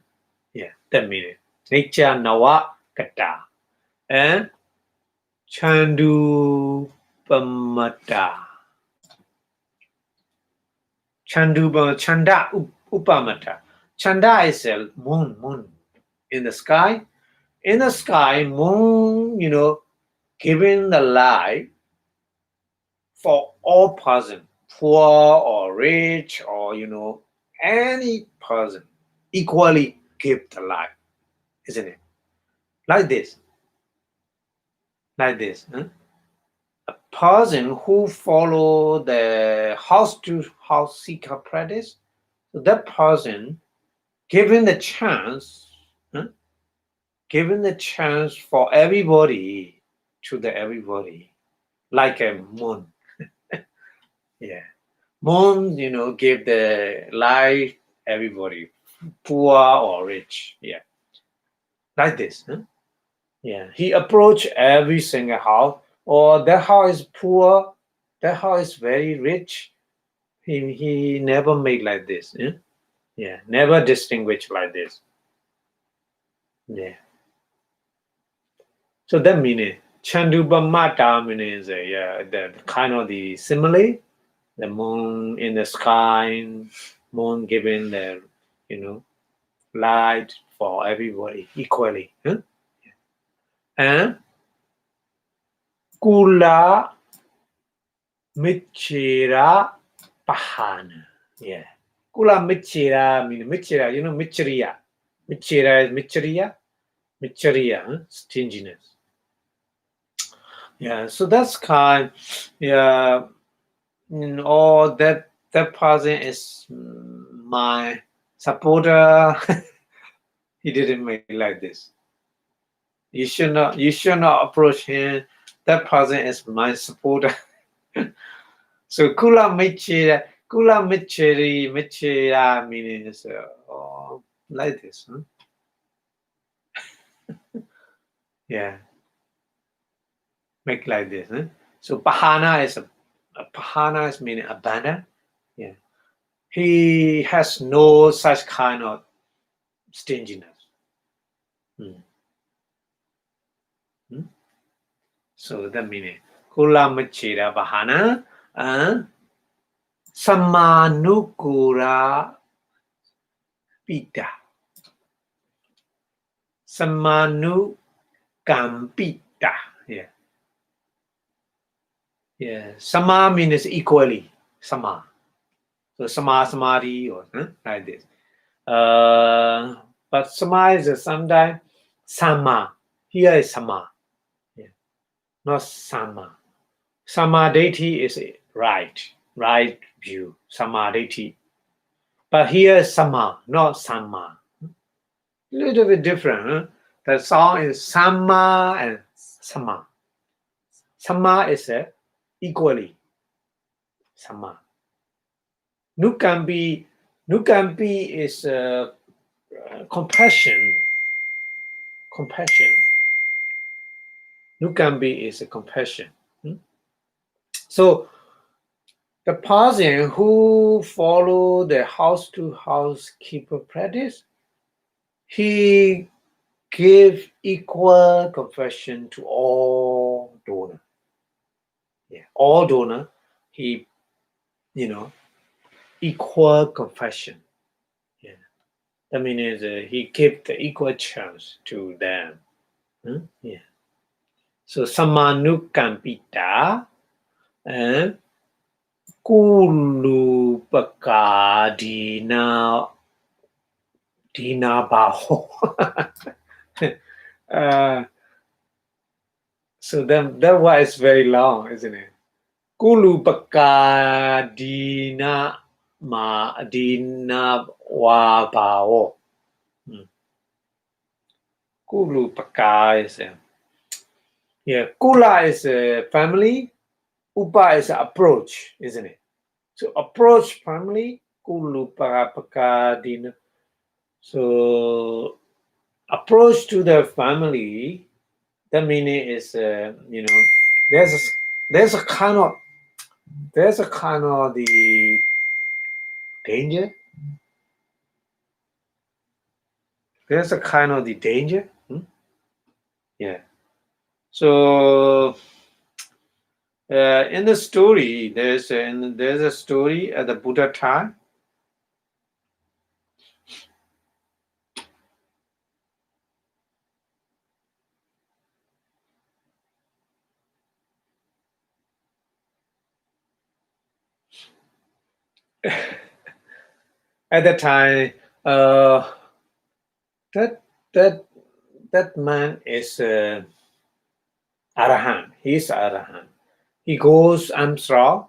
Yeah, that meaning. Nature nawa kata and chandu pamata. Chanda upamata. Chanda is a moon in the sky. In the sky, moon, giving the light for all person, poor or rich or any person, equally give the light, isn't it? Like this. Huh? A person who follow the house to house seeker practice, so that person given the chance, given the chance for everybody to the everybody, like a moon. Yeah. Moon, give the light everybody, poor or rich. Yeah. Like this. Yeah. He approached every single house, or that house is poor, that house is very rich. He never made like this. Yeah. Never distinguish like this. Yeah. So that meaning Chandubamata means the kind of the simile, the moon in the sky, moon giving the light for everybody equally. And Kula Michira Pahana. Yeah. Kula Michira means Michira, Michiriya. Michira is Michiriya, stinginess. Yeah, so that's kind. Yeah, or that person is my supporter. He didn't make like this. You should not approach him. That person is my supporter. So kula michira meaning is like this. Yeah. Make like this. So Pahana is Pahana is meaning abandon. Yeah. He has no such kind of stinginess. So that meaning Kula Machira Pahana and Samanukura Pita. Samanu Kampita. Yeah. Yeah. Sama means equally. Sama. So Sama Samadhi or like this. But Sama is sometimes Sama. Here is Sama. Yeah. Not Sama. Samadhi is right view. Samadhi. But here is Sama, not Sama. A little bit different. The song is Sama and Sama. Sama is equally. Sama. Nukampi is compassion. Compassion. Nukampi is a compassion. So the person who follow the house-to-house keeper practice, he give equal compassion to all donor. Yeah, all donor, he, equal compassion. Yeah, that means he give the equal chance to them. Yeah. So Samanukampita and Kulupakadina Baho. So that word is very long, isn't it? Kulupakadina Dina Wabao. Kulupaka is Kula is a family, Upa is approach, isn't it? So approach family, Kulupakadina. So approach to the family, the meaning is there's a kind of the danger. There's a kind of the danger. Yeah. So in the story, there's a story at the Buddha time. At that time, that man is Arahant. He's Arahant. He goes Amsterdam.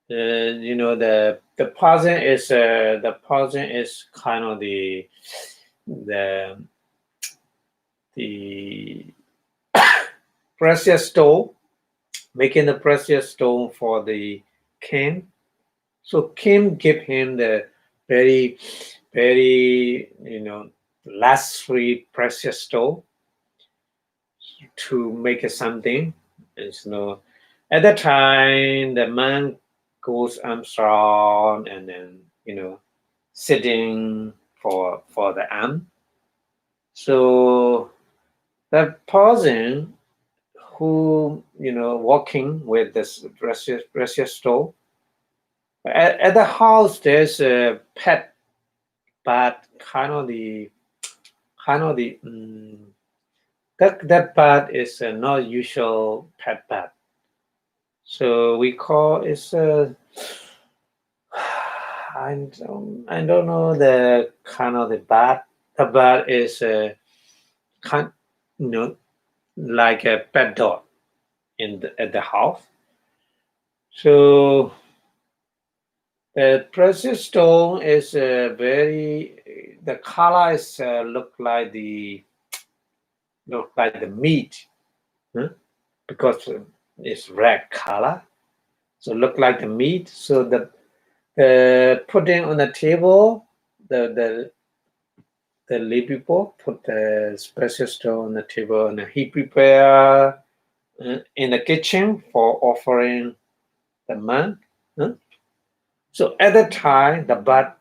The person is kind of the precious stone, making the precious stone for the king. So king give him the very, very luxury precious stone to make something. And at that time the man goes Amsterdam and then sitting for the arm. So that person who walking with this precious stone, at the house there's a pet, but that bat is not usual pet bat. So we call it's I don't know the kind of the bat. The bat is like a pet dog at the house. So the precious stone is the color is look like the meat, because it's red color. So look like the meat. So the putting on the table, the the lay people put the special stone on the table, and he prepared in the kitchen for offering the man. So at that time, the bat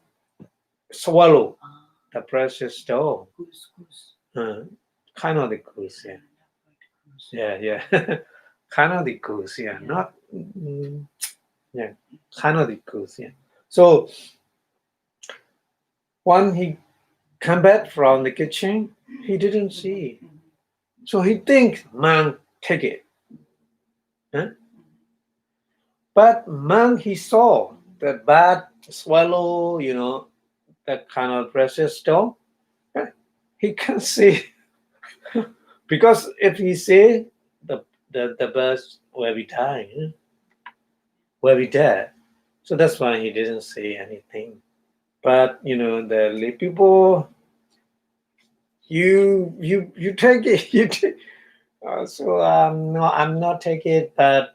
swallow the precious stone. Kind of the goose, yeah. Kind of the goose, not kind of the goose, So when he come back from the kitchen, he didn't see. So he thinks man take it. But man, he saw the bat swallow, that kind of precious stone. He can see because if he say the birds will be dying, will be dead. So that's why he didn't say anything. But the lay people, you take it, you take. So no, I'm not taking it, but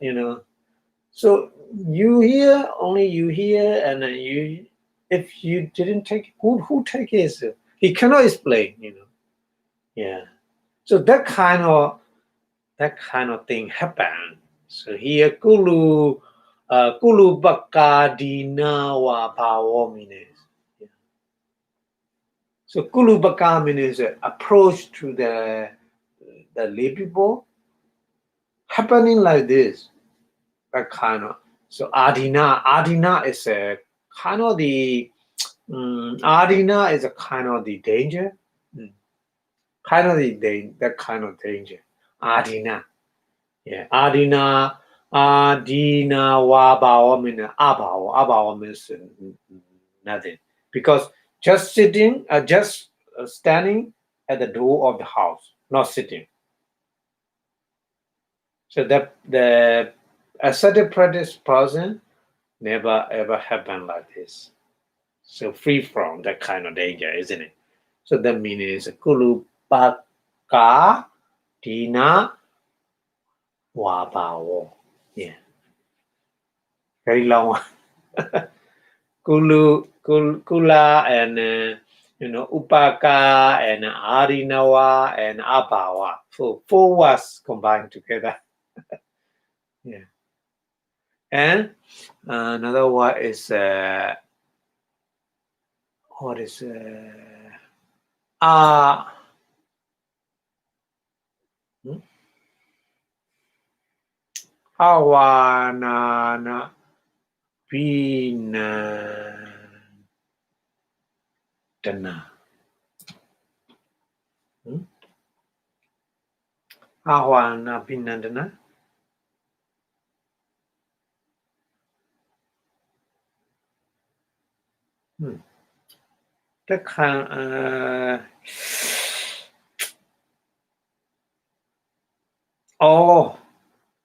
So you here, only you here, and you. If you didn't take, who take it? He cannot explain, Yeah. So that kind of thing happened. So here kulu bakadina wa bawo means. So kulu baka means approach to the lay people happening like this. That kind of. So adina is a kind of the adina is a kind of the danger. Kind of that kind of danger. Adina. Yeah. Adina wabawa means abawa means nothing. Because just sitting, just standing at the door of the house, not sitting. So that the ascetic practice person never ever happened like this. So free from that kind of danger, isn't it? So that means kulu baka dina wabawo. Yeah. Very long. Kula and upaka and arinawa and abawa. So 4 words combined together. Yeah. And another word is what is awana binandana. Awana binandana. That kind. Oh,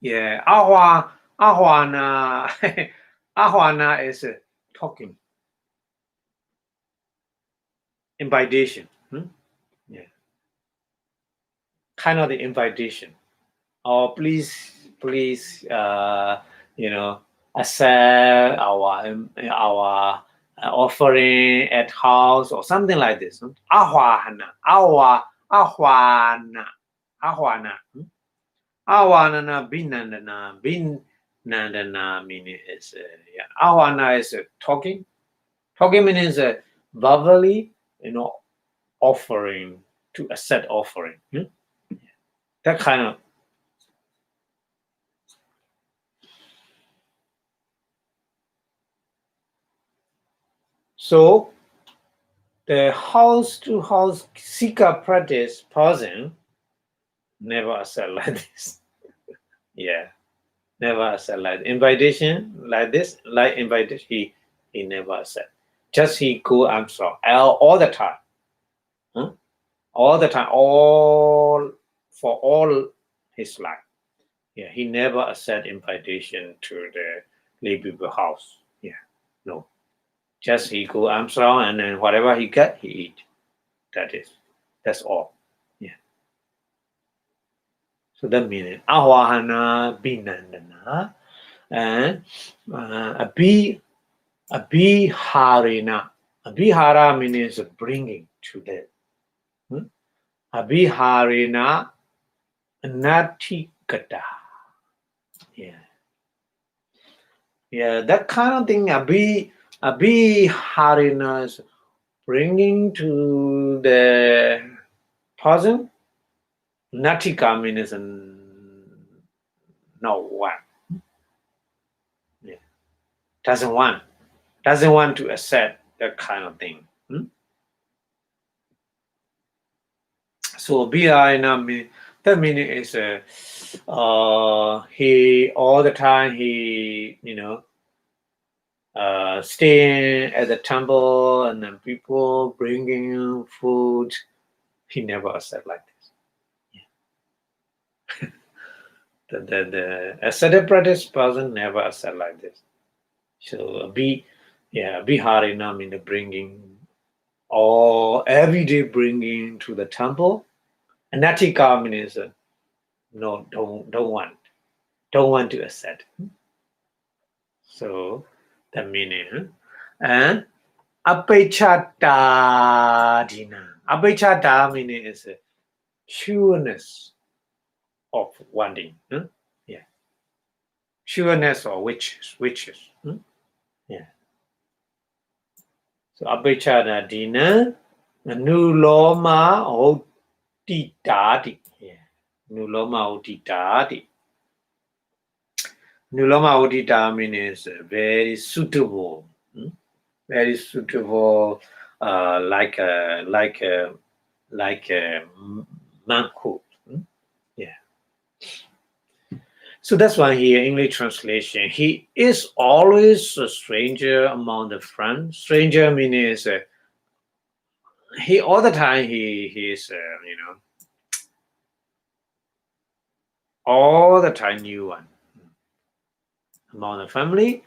yeah. Ahwana. Ahwana is talking. Invitation. Yeah. Kind of the invitation. Oh, please, accept our offering at house or something like this. Ahwana. Awana binandana meaning is awana is talking. Talking means verbally, offering to accept offering. That kind of. So the house to house Sika practice person never accept like this. Yeah. Never accept like invitation like this, like invitation, he never accept. Just he go Armstrong all the time. All the time, for all his life. Yeah, he never accept invitation to the lay people house. Yeah, no. Just he go Armstrong and then whatever he get, he eat. That's all. Yeah. So that means ahwahana binandana and abhiharina. Abhihara means bringing to the Abhiharena Natikata. Yeah. Yeah, that kind of thing, Abhiharena is bringing to the person. Natika means no one. Yeah. Doesn't want to accept that kind of thing. So Abhiharena mean that meaning is he all the time he staying at the temple and then people bringing food. He never accept like this. Yeah. The ascetic practice person never accept like this. So Biharina means bringing or every day bringing to the temple. And Natika means no, don't want to accept. So the meaning and Apechata-dina. Apechata meaning is pureness of wanting. Yeah. Pureness or witches. Yeah. So Apechata-dina. Nuloma otitati. Yeah. Nuloma otitati. Nuloma otita means very suitable. Very suitable, like a manhood. Yeah. So that's why here English translation. He is always a stranger among the friends. Stranger means he all the time he is all the time new one among the family.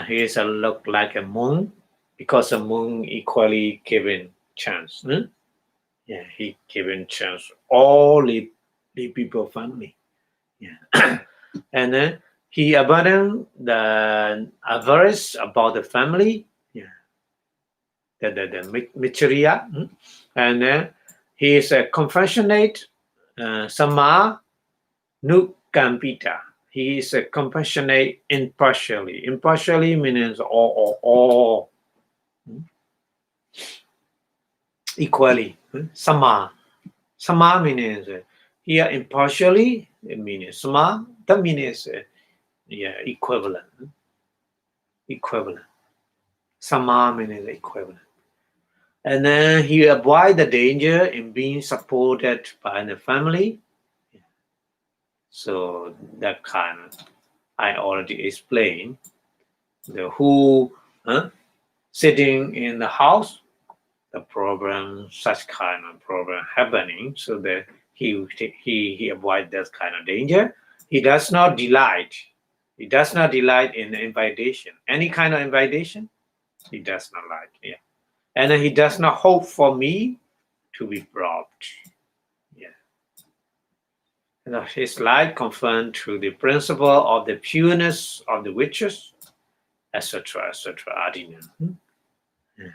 He is a look like a moon because a moon equally given chance. Yeah, he given chance all the people family. Yeah. And then he abandoned the avarice about the family. Yeah. The material. And then he is a compassionate sama nukampita. He is a compassionate impartially. Impartially means all. Equally. Sama. Sama means here impartially, it means sama, that means equivalent. Equivalent. Sama means equivalent. And then he avoid the danger in being supported by the family. So that kind I already explained. The who sitting in the house, the problem, such kind of problem happening, so that he avoid that kind of danger. He does not delight. He does not delight in invitation. Any kind of invitation, he does not like. Yeah, and then he does not hope for me to be brought. Yeah, and his life conformed to the principle of the pureness of the witches, etc., etc. Adina. Yeah.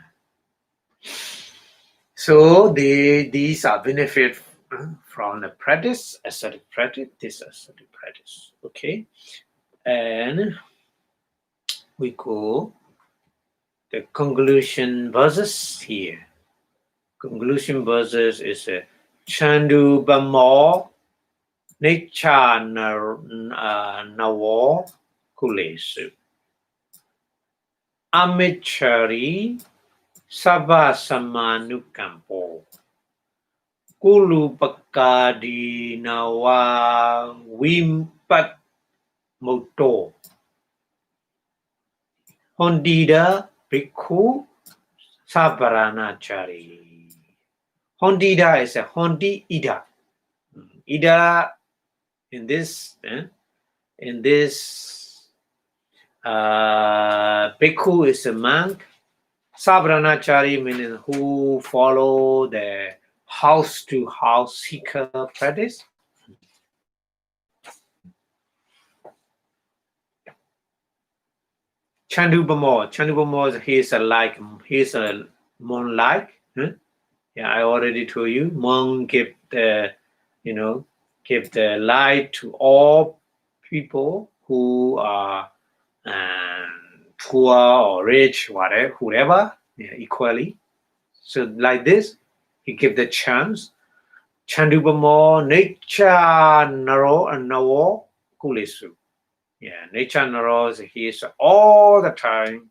So these are benefit from the practice, ascetic practice, this ascetic practice. Okay, and we go the conclusion verses here. Conclusion verses is a Chandu Bamo Necha Nawo Kulesu Amichari Sabha Samanukampo Kulupakadi Nawa Wimpat Moto Hondida Bhikkhu Sabaranachari. Hondida is a Hondi Ida. Ida in this Bhikkhu is a monk. Sabranachari meaning who follow the house to house seeker practice. Chandubamo. Chandubamo, he is a monk-like. Yeah, I already told you. Monk give the, give the light to all people who are poor or rich, whatever, whoever, yeah, equally. So like this, he give the chance. Chandubamo nature naro and nawo kulisu. Yeah, nature naro is he's all the time.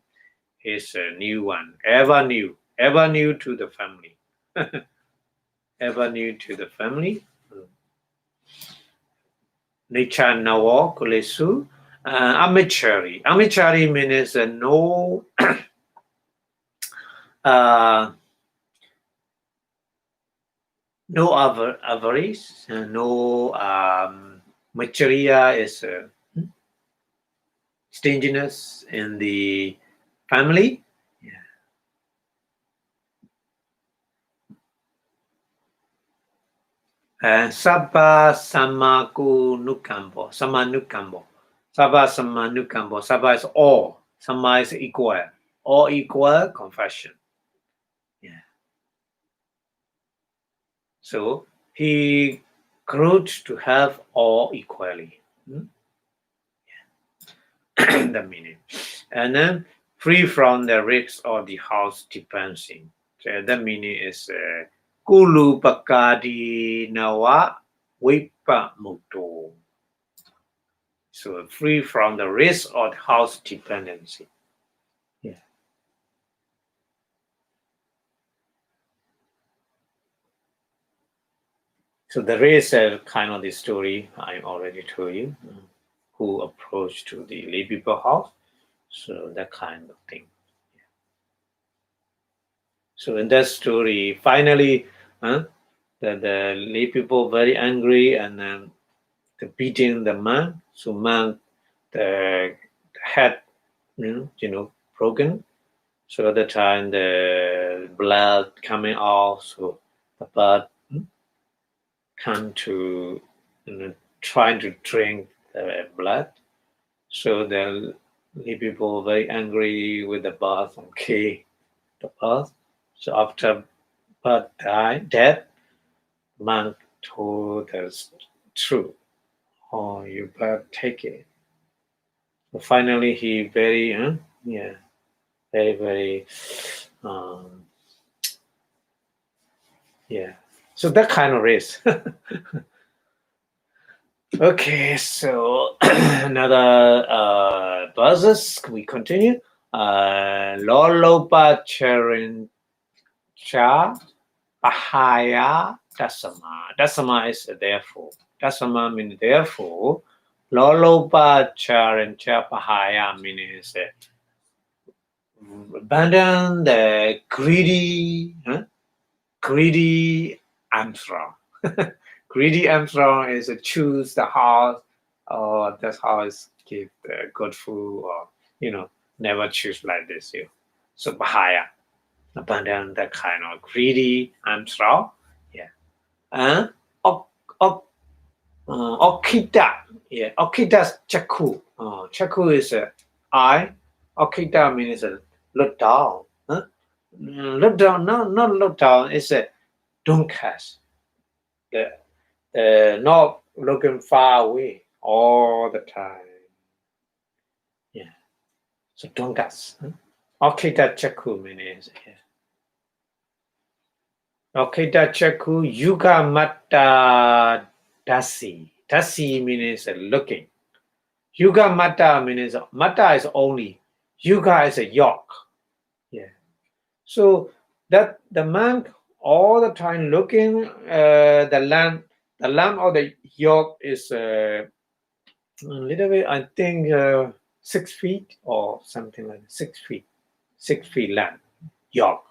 He's a new one, ever new to the family. Ever new to the family. Nature nawo kulisu. Amachari. Amachari means no no avarice, no material is stinginess in the family. Yeah. Sabba samaku nukambo, sama nukambo. Sabba sama nukambo. Sabba is all. Sama is equal. All equal confession. Yeah. So he grew to have all equally. Yeah. The meaning. And then free from the risks of the house dependency. So the meaning is Kulu Pakadi Nawa Wipa Muto. So free from the risk of house dependency. Yeah. So the race kind of the story I already told you, who approached to the lay people house. So that kind of thing. Yeah. So in that story, finally, the lay people very angry and then beating the man. So man, the head, broken. So at the time the blood coming out. So the blood come to trying to drink the blood. So the people very angry with the bath and kill the bath. So after birth death, man told us true. Oh, you better take it. So finally, he very, very, yeah. So that kind of race. Okay, so another verses. We continue. Lolopa Charin Cha Pahaya Dasama. Dasama is therefore. Dasama means therefore. Lolopa Charin Cha Pahaya means abandon the greedy Armstrong. Greedy Armstrong is choose the house, or that's how it's give the good food, or never choose like this. So Bahaya, abandon that kind of greedy Armstrong. Yeah. And Okita. Yeah. Okita's Chaku. Chaku is eye. Okita means look down. Huh? Look down, no, not look down. It's a downcast. Not looking far away all the time. Yeah. So downcast. Okita Chaku means yeah. Okita Chaku Yuga Mata Dasi. Dasi means looking. Yuga Mata means Mata is only. Yuga is a yoke. Yeah. So that the man all the time looking the land of the yoke is a little bit, I think 6 feet or something like that. 6 feet. 6 feet land. Yoke.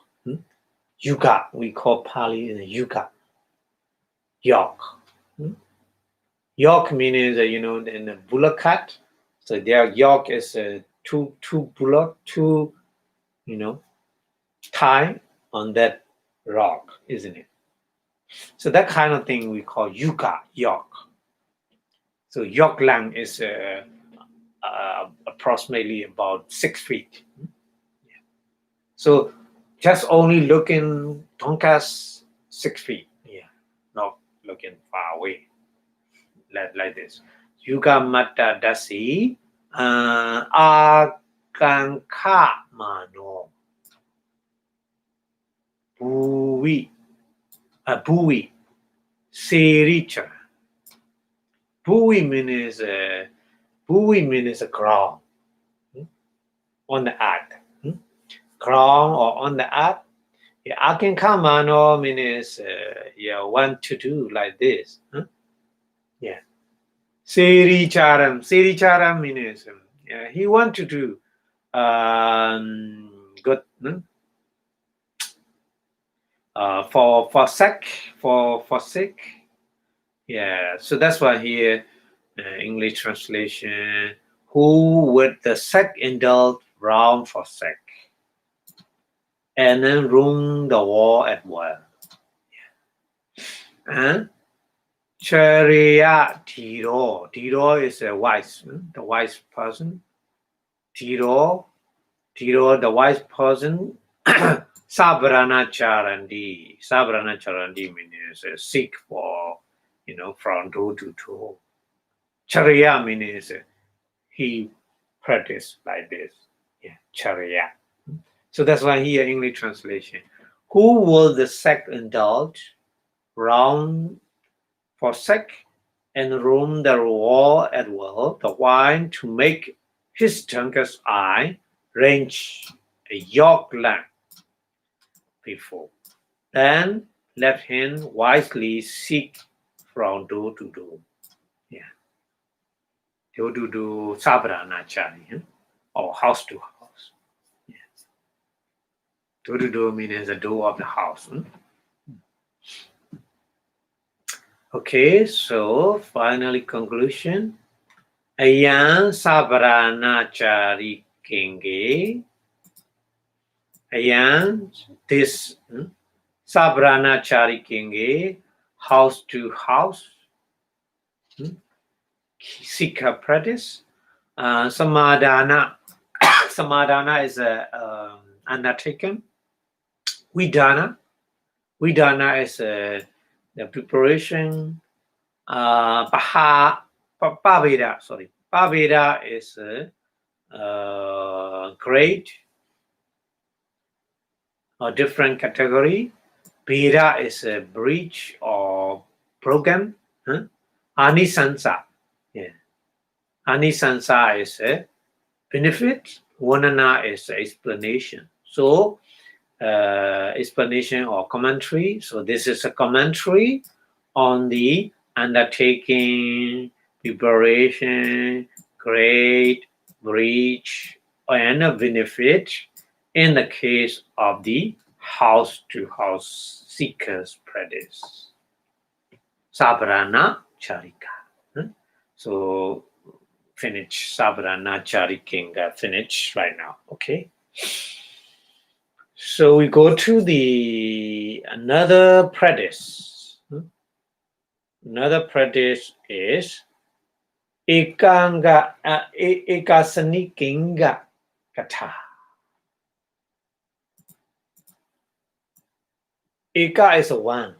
Yuga. We call Pali in Yuga. Yoke. Yoke means in the bullock cut. So their yoke is two bullock, tie on that rock, isn't it? So that kind of thing we call yuga, yoke. So yoke length is approximately about 6 feet. So just only looking Tonkas 6 feet. Yeah, not looking far away. Like this. Yuga Mata Dasi Akankha Mano Bhuvi Bhuvi Sericha. Bhuvi means a ground on the earth. Ground or on the earth. Yeah, Akankha Mano means want to do like this. Yeah. Sericharam. Sericharam means he want to do good for sake. Yeah, so that's why here English translation, who with the sake indulge round for sake, and then room the wall at will. And Chariya Tiro. Tiro is a wise, the wise person. Tiro, the wise person. Sabrana Charandi. Sabrana Charandi means seek for, from door to door. Charya means he practice like this. Yeah, Charya. So that's why here English translation. Who will the sect indulge? Round for sect and room the wall at will, the wine to make his drunkard's eye range a york lamp before. Then let him wisely seek from door to door. Yeah. Door to door, Sabranachari, or house to house. Yeah. Door to door means the door of the house. Okay, so finally conclusion. Ayan Sabranachari Kenge. Ayan, this Sabranachari Kenge, house to house. Sikha practice. Samadhana. Samadhana is a undertaken. Vidana. Vidana is the preparation. Paveda. Sorry. Paveda is grade or different category. Veda is a breach or broken. Anisansa. Yeah. Anisansa is a benefit. Varnana is explanation. So explanation or commentary. So this is a commentary on the undertaking, preparation, grade, breach, and a benefit in the case of the house-to-house seekers practice. Sabrana Charika. So finish Sabrana Charikinga, finish right now. Okay. So we go to the another practice. Another practice is Ekasanikinga Kata. Eka is a one.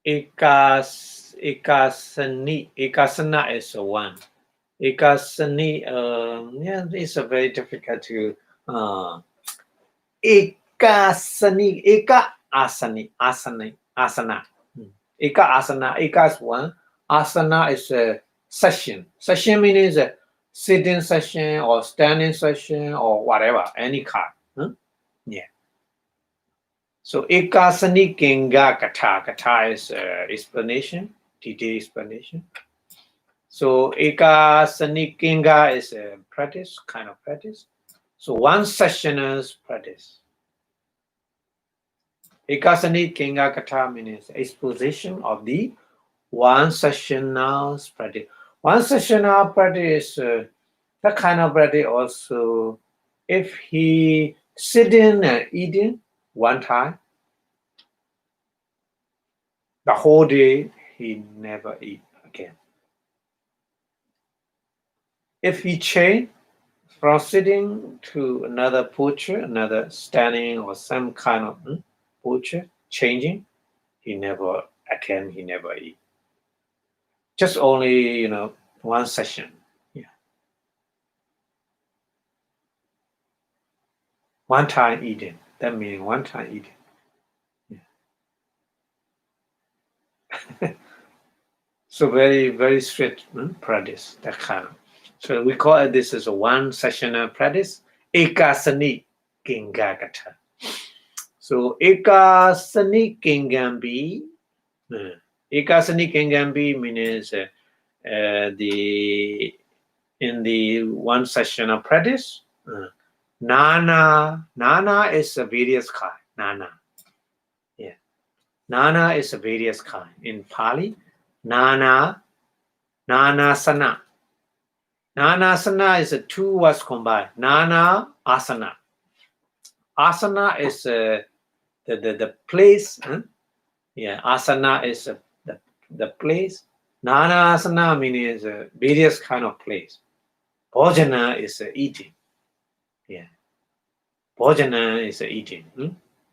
Ekasana is a one. Ekasani, it's a very difficult to Ekasani, Eka Asani, Asana. Eka Asana, Eka is one. Asana is a session. Session means a sitting session or standing session or whatever, any kind. Yeah. So Ekasani Kinga Kata. Kata is explanation, detailed explanation. So Ekasani Kinga is a practice, kind of practice. So one sessioner's practice. Ekasani Kinga Kata means exposition of the one sessioner's practice. One sessioner practice, that kind of practice also, if he sitting and eating one time, the whole day he never eat again. If he change proceeding to another posture, another standing or some kind of posture, changing, he never attend, he never eat. Just only, one session. Yeah. One time eating. That means one time eating. Yeah. So very, very strict practice, that kind of. So we call it this as a one sessional practice, Ekasani Kingagata. So Ekasani Kingambi, Ekasani Kingambi means in the one sessional practice, Nana is a various kind. Nana. Yeah. Nana is a various kind. In Pali, Nanasana. Nanasana is a two words combined. Nana asana. Asana is the place. Yeah, asana is the place. Nana asana means various kind of place. Bhojana is eating. Yeah. Bhojana is eating.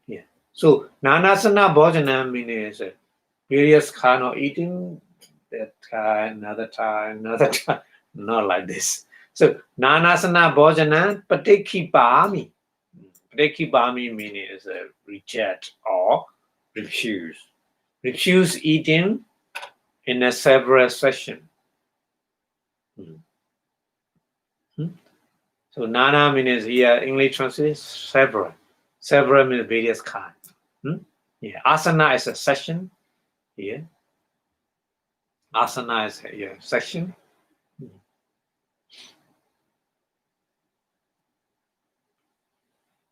Yeah. So nanasana bhojana means various kind of eating. That time, another time. Not like this. So nanasana bhojana patikipami. Patikipami means reject or refuse. Refuse eating in a several session. So nana means here English translation several. Several means various kind. Yeah, asana is a session here. Asana is a session.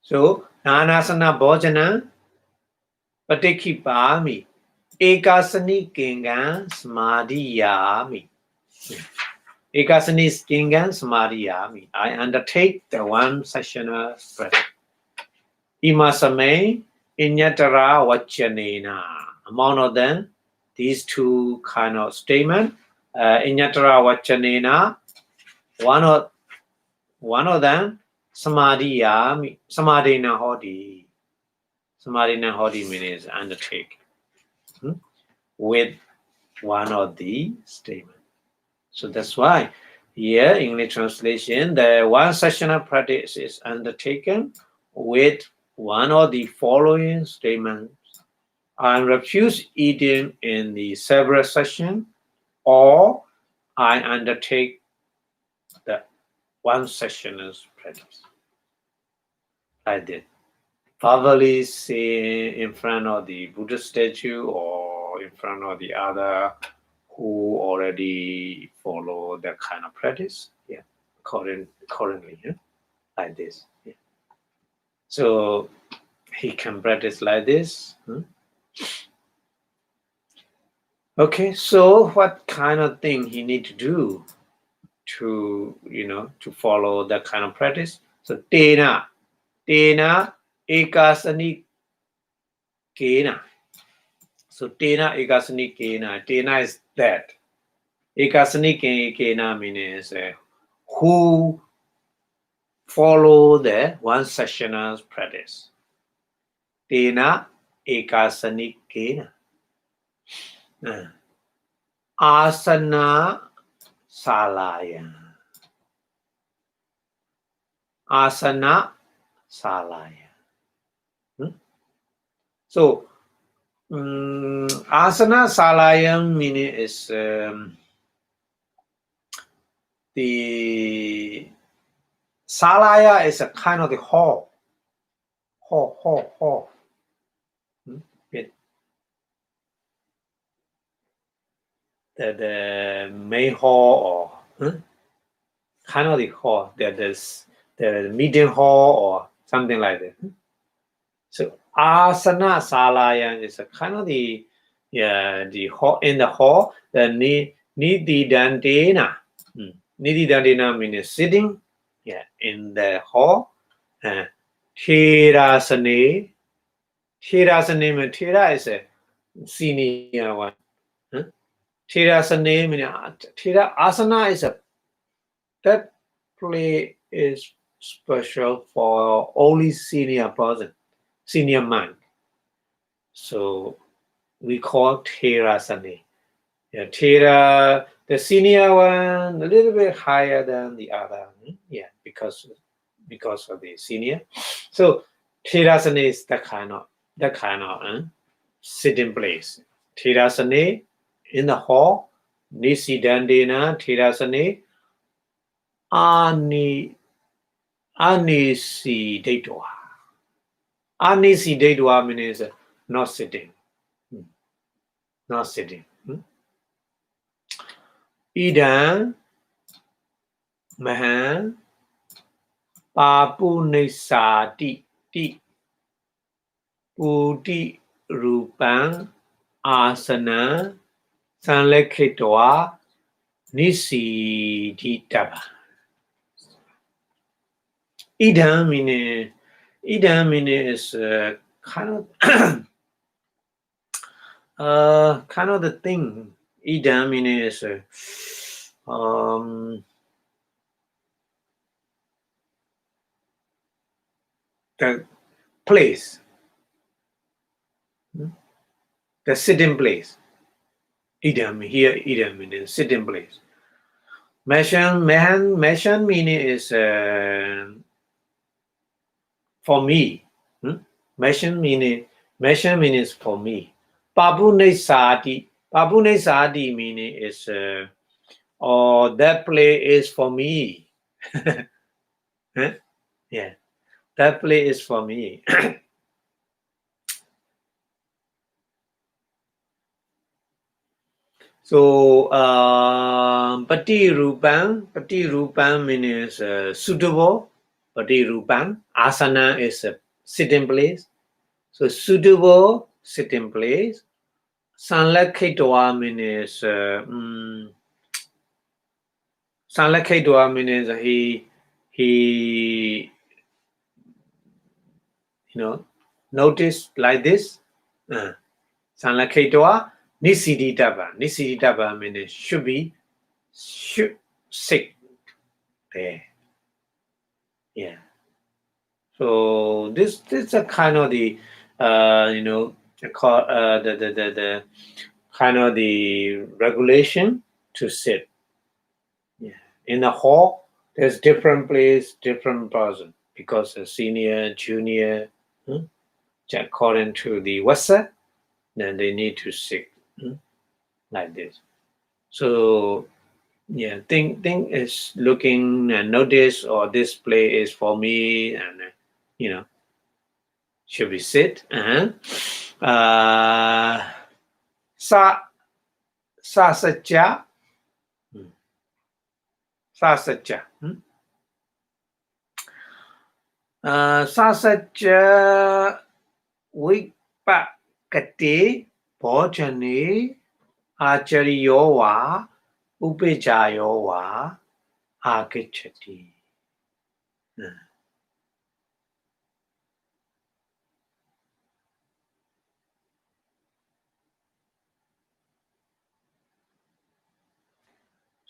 So nanasana bhojana patikipami ekasani kingan samadhiyami. Ekasani kingan samadhiyami. I undertake the one sessional practice. Imasame inyatara vachanena. Among of them, these two kind of statement. Inyatara vachanena. One of them, samadhiyami. Samadhina hodi. Samadhina hodi means undertake. With one of the statement. So that's why here English translation, the one sessional practice is undertaken with one of the following statements. I refuse eating in the several session, or I undertake the one sessional practice. I did. Verbally say in front of the Buddha statue or in front of the other who already follow that kind of practice. Yeah, currently, like this. Yeah. So he can practice like this. Okay, so what kind of thing he need to do to follow that kind of practice? So tena ekasani kena. So tena ekasani kena. Tena is that. Ekasani kena means who follow the one sessional practice. Tena ekasani kena. Asana salaya. Asana salaya. So asana salaya meaning is the salaya is a kind of the hall. The main hall or kind of the hall. There's the medium hall or something like that. So asana salaya is a kind of the hall in the hall. The nididandena. Nididandena means sitting. Yeah, in the hall. Thirasane. Thirasane means thira is a senior one. Thirasane means thira asana is a that place is special for only senior person, senior monk. So we call Terasane. Yeah, Tera, the senior one, a little bit higher than the other. Yeah, because of the senior. So Terasane is that kind of sitting place. Terasane in the hall, Nisi Dandena, Terasane, Anisi Detua. Anisi Detua means not sitting. Not sitting. Idan Mahan Papunisati Ti Puti Rupang Asana Sanlekitwa Nisi Ditaba. Idam is kind of the thing. Idam is the place, the sitting place. Idam means sitting place. Meshan meaning is for me. Meshan meaning is for me. Babune Sadi meaning is that place is for me. Yeah, that place is for me. So Pati Rupang means suitable. Pati Rupang. Asana is a sitting place. So suitable sitting place. Sanlakhetwa means Sanlakhetwa means he notice like this. Sanlakhetwa Nisiditaba. Nisiditaba means should sit there. Yeah. So this is a kind of the the kind of the regulation to sit. Yeah. In the hall, there's different place, different person because a senior, junior, according to the Wasa, then they need to sit like this. So yeah, think is looking and notice or this play is for me and should we sit and sa sacha sasacha sasacha vipakati bhojani acharyowa upejayowa akichati.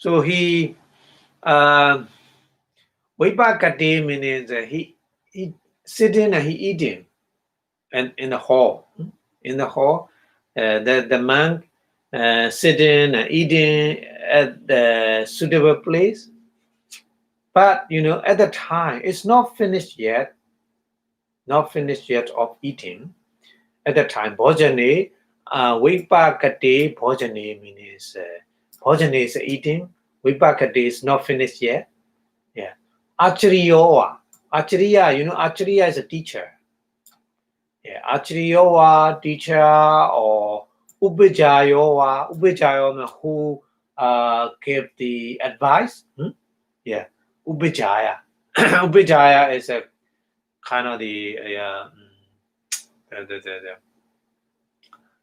So he Vipakati means he sitting and he eating and in the hall. In the hall, the monk sitting and eating at the suitable place. But at the time, it's not finished yet. Not finished yet of eating. At the time, bhojane, vipakati bhojane means bhojane is eating. Vipakati is not finished yet. Yeah. Acharyowa. Acharya, Acharya is a teacher. Yeah, Acharyowa, teacher, or Upajayowa. Upajayowa who gave the advice. Yeah, Upajaya. Upajaya is a kind of the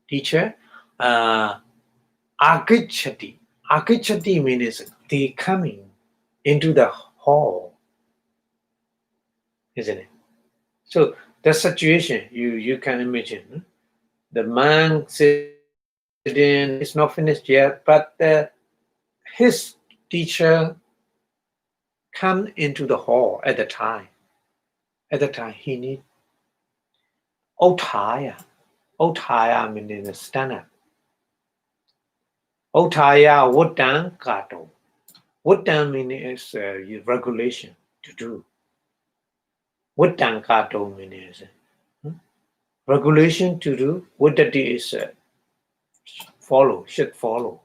teacher. Akichati. Akichati means they coming into the hall, isn't it? So the situation you can imagine. The man sitting is not finished yet, but his teacher come into the hall at the time. At the time, he need Othaya. Othaya means stand up. Othaya Wodan Kato. Wodan means regulation to do. Wodan Kato means regulation to do. Woddati is follow, should follow.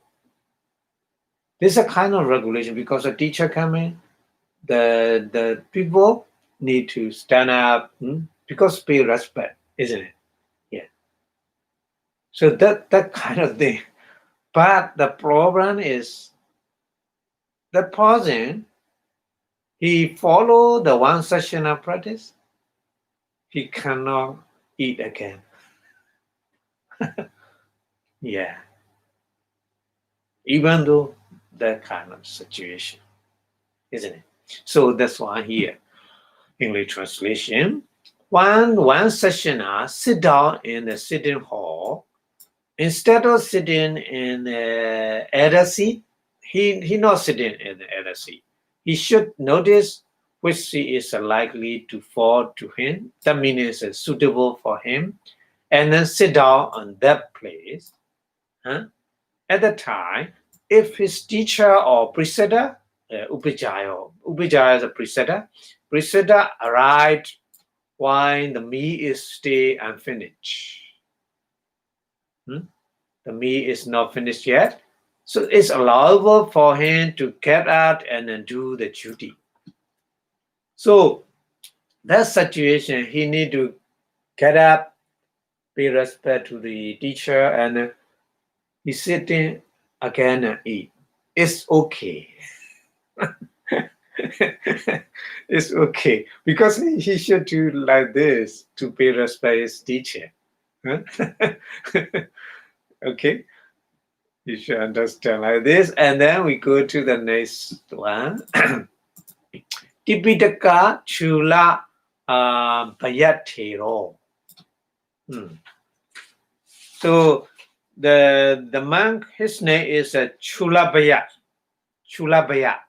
This is a kind of regulation because a teacher coming, the people need to stand up because pay respect, isn't it? Yeah. So that kind of thing. But the problem is the person, he follow the one session of practice, he cannot eat again. Yeah. Even though that kind of situation, isn't it? So that's why here, English translation, one sessioner sit down in the sitting hall. Instead of sitting in the other seat, he not sitting in the other seat. He should notice which seat is likely to fall to him. That means it's suitable for him, and then sit down on that place. At the time, if his teacher or preceptor, Upajjhaya is a preceptor arrived while the meal is still unfinished. The meal is not finished yet. So it's allowable for him to get out and then do the duty. So that situation, he need to get up, pay respect to the teacher, and he's sitting again and eat. It's okay. It's okay because he should do like this to pay respect his teacher. Okay, you should understand like this, and then we go to the next one. Tipitaka Chula Bayatero. So the monk, his name is Chulabaya. Chulabaya.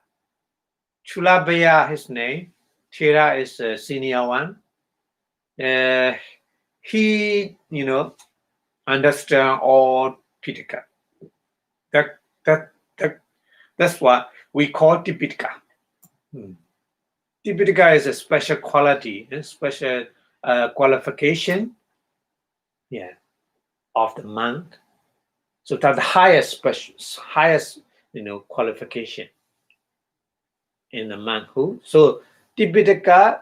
Chulabaya, his name. Thera is a senior one. He, understand all Pitaka. That's what we call Tipitaka. Tipitaka is a special quality, a special qualification, of the monk. So that's the highest qualification in the monkhood. So Tipitaka,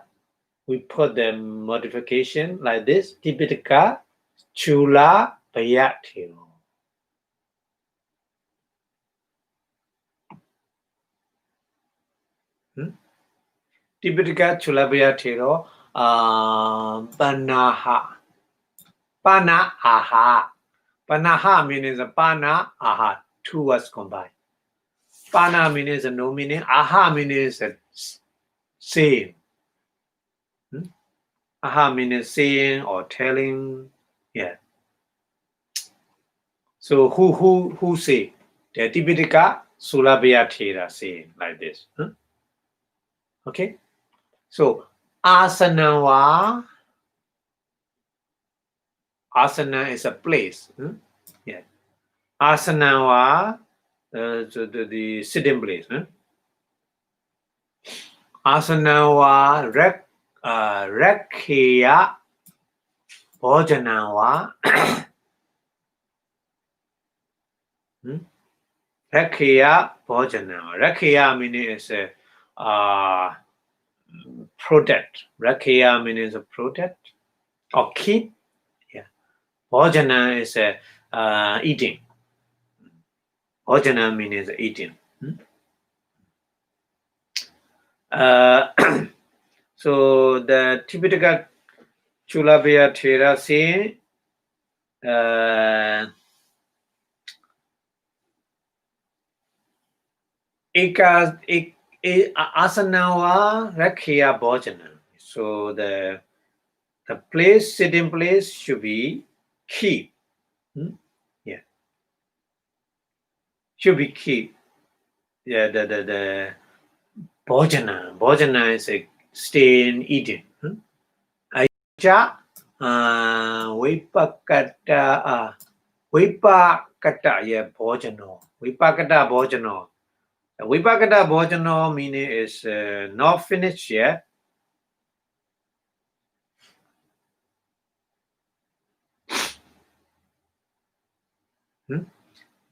we put the modification like this: Tipitaka Chula Bayatiro. Tipitaka Chula Bayatiro Panaha. Panaha. Panaha means pana, aha, two words combined. Pana means no meaning, aha means saying. Aha means saying or telling. Yeah. So who say? The Tipitaka Sulabhaya Thera saying like this. Okay. So asana is a place. Yeah. Asana the sitting place. Asana Rakhiya Bhojana Rakhiya Bhojana. Rakhiya means protect. Rakhiya means protect or keep. Yeah. Bhojana is eating. Bhojana means eating. So the Tipitaka Chulabhaya Thera say asanawa rakhiya bhojana. So the place, sitting place should be keep. Yeah. Should be keep. Yeah, the Bhojana. Bhojana is a stay in eating. Aja Vipakata Vipakata, yeah, Bhojano. Vipakata Bhojano. Vipakata Bhojano meaning is not finished yet.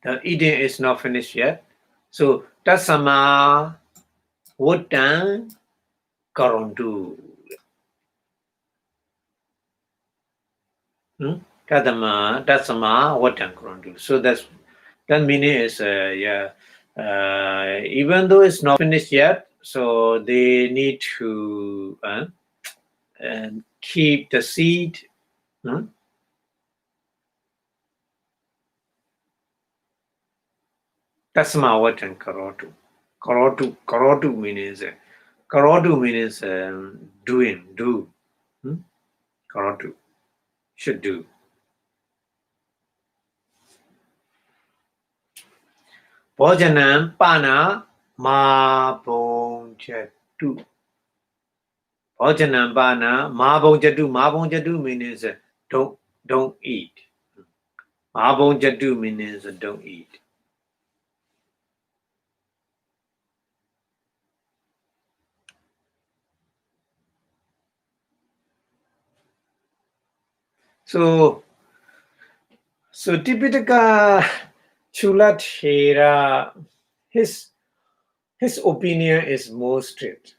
The eating is not finished yet. So Tasama Wodan Karondu. Tasama Wodan Karondu. So that meaning is even though it's not finished yet, so they need to keep the seed. Tasma Watan Karotu. Karotu means doing, do. Karotu. Should do. Bhojanam Pana Ma Bonjatu. Bhojanam Pana Ma Bonjatu. Ma Bonjatu means don't eat. Ma Bonjatu means don't eat. So Tipitaka Chulathera, his opinion is more strict.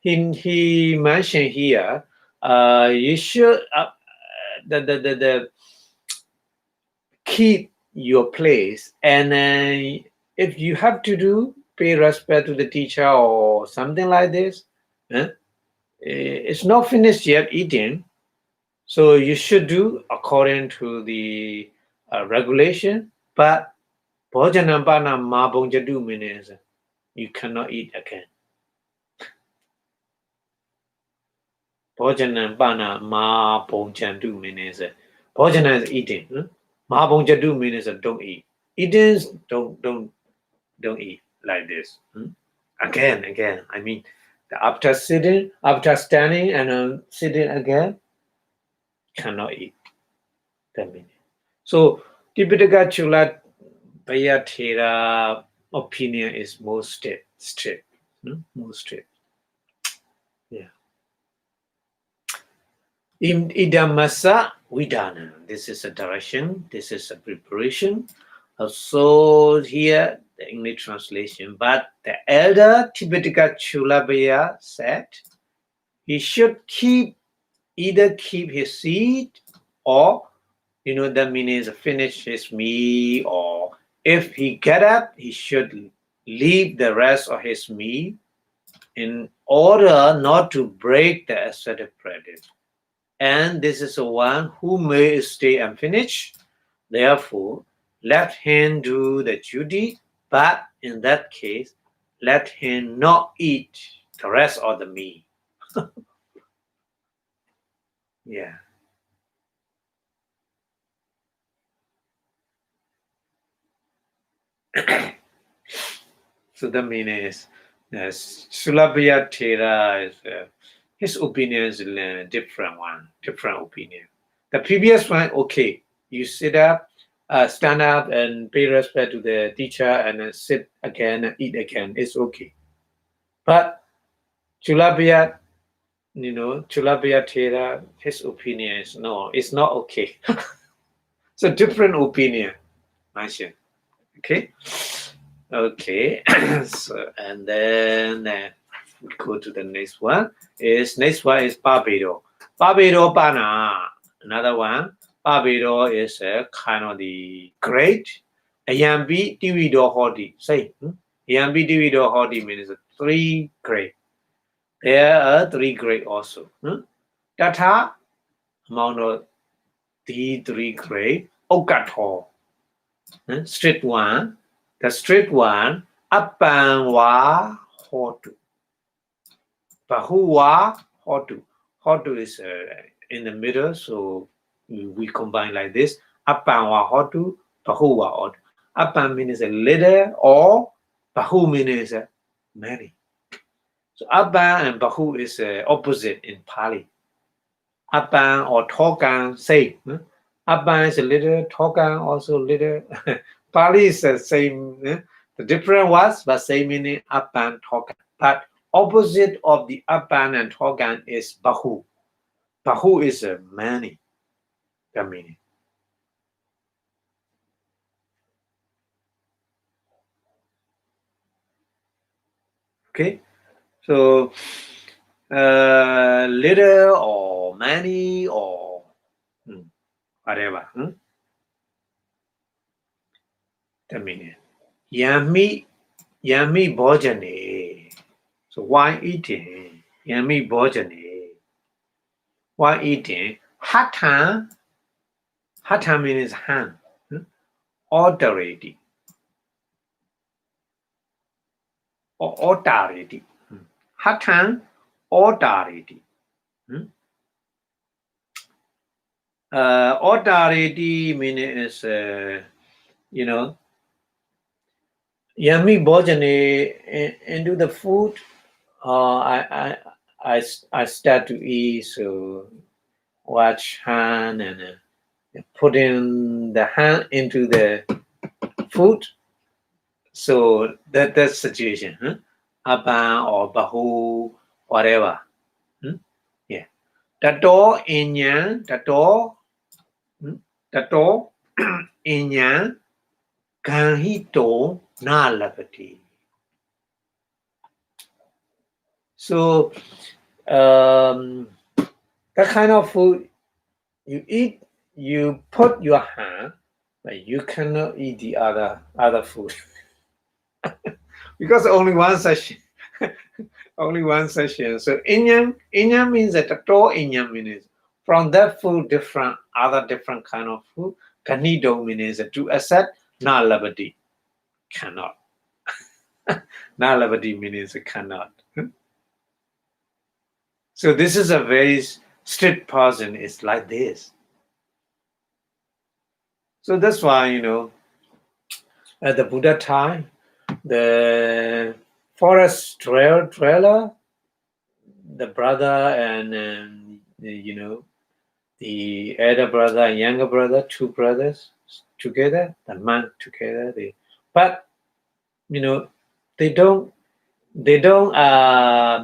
He mentioned here, you should the keep your place, and if you have to do, pay respect to the teacher or something like this. It's not finished yet eating, so you should do according to the regulation. But Bhojanambana Ma Bonjadu means you cannot eat again. Bhojanambana Ma Bonjadu means Bhojana is eating. Ma Bonjadu means don't eat. Eating don't eat like this. Again. I mean, after standing and sitting again, cannot eat. That means. So Tipitaka Chula Bayathera opinion is more strict. More strict. Yeah. Idamasa Vidana. This is a direction. This is a preparation. So here the English translation. But the elder Tipitaka Chulabaya said he should either keep his seed, or that means finish his meal, or if he get up, he should leave the rest of his meal in order not to break the ascetic practice. And this is the one who may stay unfinished. Therefore, let him do the duty, but in that case, let him not eat the rest of the meal. Yeah. So the meaning is Sulabhya Thera is his opinion is a different opinion. The previous one, okay, you sit up, stand up, and pay respect to the teacher, and then sit again and eat again. It's okay. But Chulabhya Thera, his opinion is no, it's not okay. It's a different opinion. Mention. Okay. So, and then we go to the next one. Next one is Pabedo. Pabedo Bana. Another one. Pabedo is a kind of the grade. Ayambi Divido Hodi. Say, Ayambi Divido Hodi means 3 grade. There are 3 grade also. Data amount of the 3 grade. Okato. Straight one. The straight one, Apanwa Hotu. Bahuwa Hotu. Hotu is in the middle, so we combine like this. Apanwa Hotu, Bahuwa Hotu. Apan means a little, or Bahu means many. So Abban and Bahu is opposite in Pali. Abban or Togan, same. Abban is a little, Togan also little. Pali is the same. The different words, but same meaning Abban, Togan. But opposite of the Abban and Togan is Bahu. Bahu is many. The meaning. Okay, so little or many or whatever. The meaning. Yummy bojane. So why eating? Yummy bojane. Why eating? Hatan means hand. Authority. Or authority. Hatan, authority. Authority means yummy bojane into the food. I start to eat, so wash hand and put in the hand into the food. So that's the situation. Abban or Bahu, whatever. Yeah. Tato inyan, tato inyan, kanhito na lapati. So that kind of food you eat, you put your hand, but you cannot eat the other food. Because only one session. Only one session. So inyam means that tato inyam means from that food other different kind of food. Kanido means to accept na labadi. Cannot. Na labadi means cannot. So this is a very strict person. It's like this. So that's why, at the Buddha time, the forest dweller, the brother and the elder brother and younger brother, two brothers together, the monk together. But they don't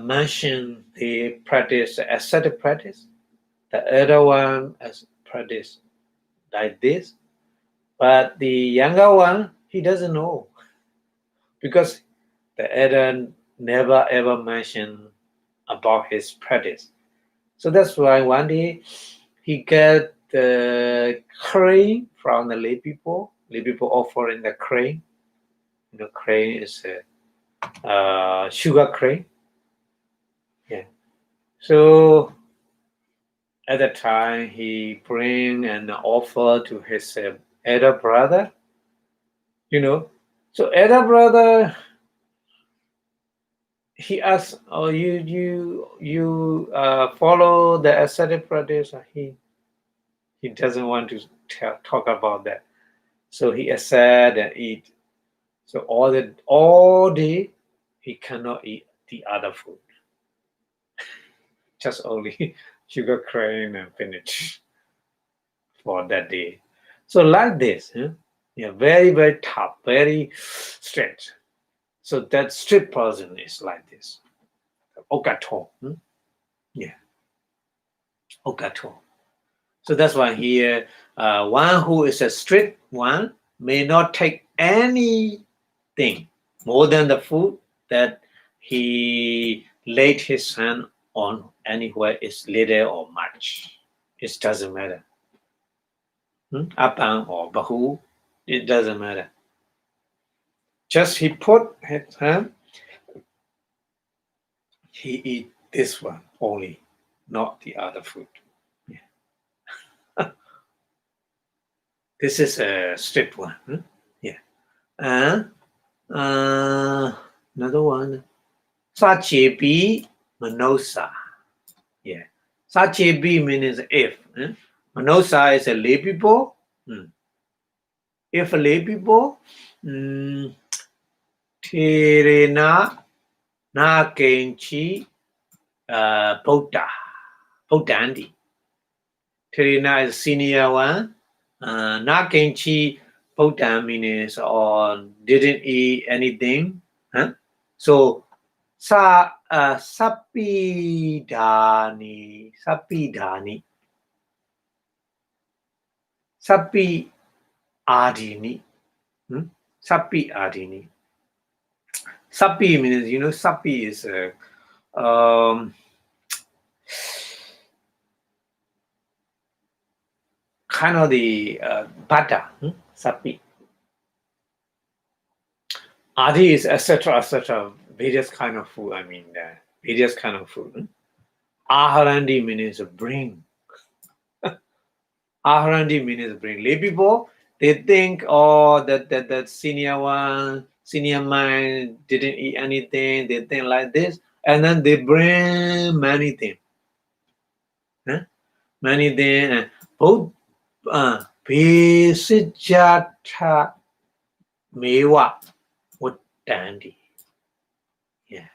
mention the practice, ascetic practice. The elder one as practice like this, but the younger one he doesn't know because the elder never ever mentioned about his practice. So that's why one day he got the crane from the lay people offering the crane. Crane is a sugar crane. Yeah. So at the time he bring an offer to his elder brother. So elder brother he asked, "Oh, you follow the ascetic practice?" He doesn't want to talk about that. So he accept and eat. So all day he cannot eat the other food. Just only sugar cane and finish for that day. So like this, very, very tough, very strict. So that strict person is like this. Okato. Yeah. Okato. So that's why here, one who is a strict one may not take anything more than the food that he laid his hand on anywhere is little or much. It doesn't matter. Abang or Bahu, it doesn't matter. Just he put his hand, he eat this one only, not the other food. Yeah. This is a strict one. Yeah. And another one, Sachebi Manosa. Yeah. Sachebi means if. Manosa is a lay people. If a lay people, Tirena Na Kenchi Buddha. Buddhandi. Terina is senior one. Na Kenchi Buddha means or didn't eat anything. Huh? So Sapidani. Sapi Adini. Sapi Adini. Sapi means, sapi is kind of the butter. Sapi. Adi is etc. Various kind of food. Various kind of food. Aharandi means bring. Aharandi means bring. Lay people, they think, that senior man didn't eat anything. They think like this, and then they bring many things. Many things. Both Pisijata mewa with dandy. Yeah.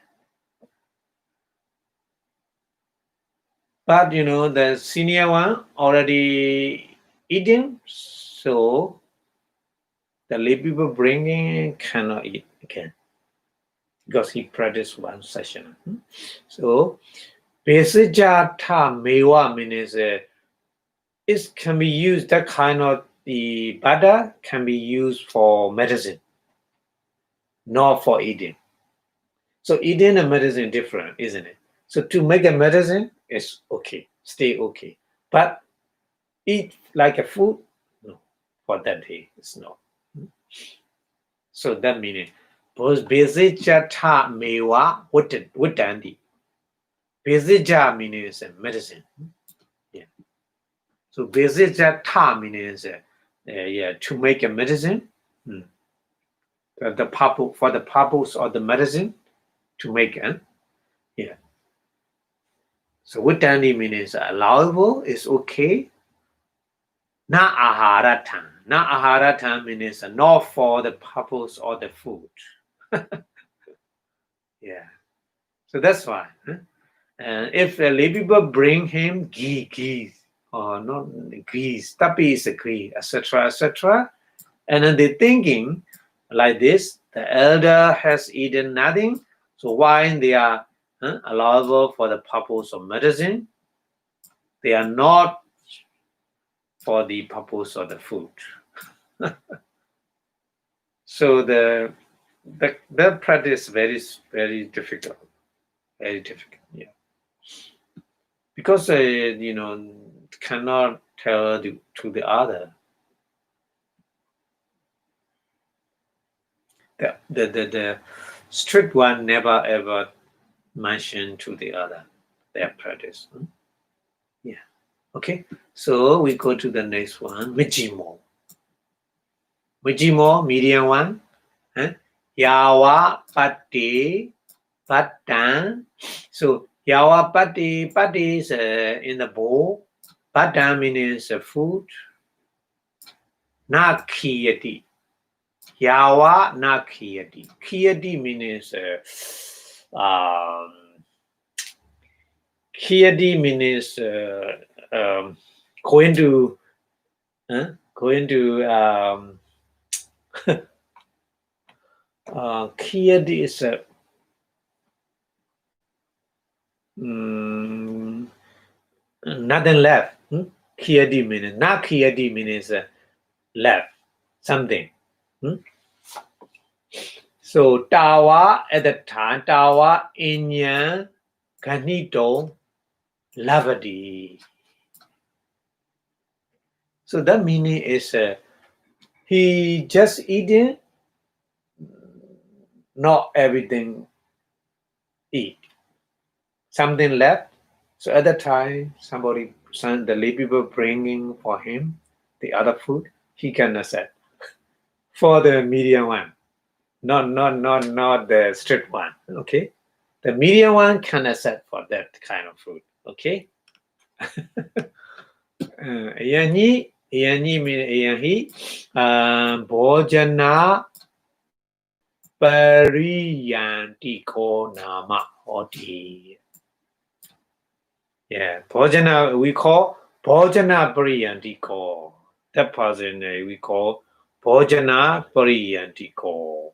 But the senior one already eating, so the lay people bringing cannot eat again because he practiced one session. So Pisijata mewa means it can be used. That kind of the butter can be used for medicine, not for eating. So eating and medicine different, isn't it? So to make a medicine is okay, stay okay. But eat like a food, no. For that day, it's not. So that meaning, Besija ta mewa wutandi. Besija means medicine. Yeah. So Besija ta means to make a medicine. For the purpose of the medicine to make it. Yeah. So wutandi means allowable, is okay. Na aharatan. Na aharatan means not for the purpose of the food. Yeah. So that's why. And if the lay people bring him ghee, or not ghee, tapi is a ghee, etc., and then they're thinking like this: the elder has eaten nothing, so why they are allowable for the purpose of medicine? They are not for the purpose of the food. So the practice is very difficult. Very difficult, yeah. Because cannot tell to the other. The strict one never ever mentioned to the other their practice. Yeah. Okay. So we go to the next one. Mijimo, medium one. Yawa pati patan. So yawa pati is in the bowl. Patan means food. Na kiyati. Yawa na kiyati. Kiyati means going to kiyati is nothing left. Kiyati means not kiyati means left something. So tawa at the time, tawa inya ganito lavadi. So that meaning is he just eating, not everything eat. Something left. So at the time, the lay people bringing for him the other food, he can accept. For the medium one, not the strict one. Okay, the medium one can accept for that kind of food. Okay. Ayanyi means ayanhi. Bhojana Pariyantiko nama hoti. Yeah, Bhojana we call Bhojana Pariyantiko. That person we call Bhojana Pariyantiko.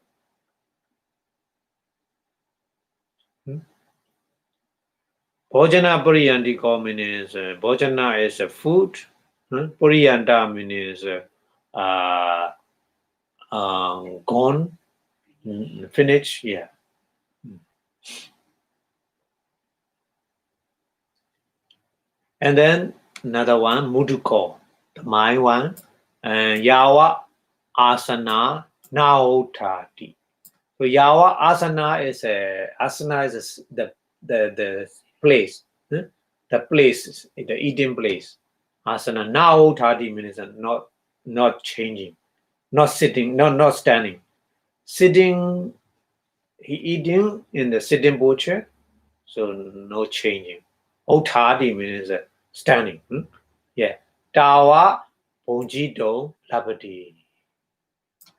Bhojana Pariyantiko means Bhojana is a food. Pariyanta means gone, finished. Yeah. And then another one, Muduko, the mind one, and Yawa Asana Naotati. So Yawa Asana is the place, the place, the eating place. Asana Naotati means not changing, not sitting, not standing. Sitting, he eating in the sitting posture, so no changing. Otadi means standing. Yeah. Tawa Ponjito Labati.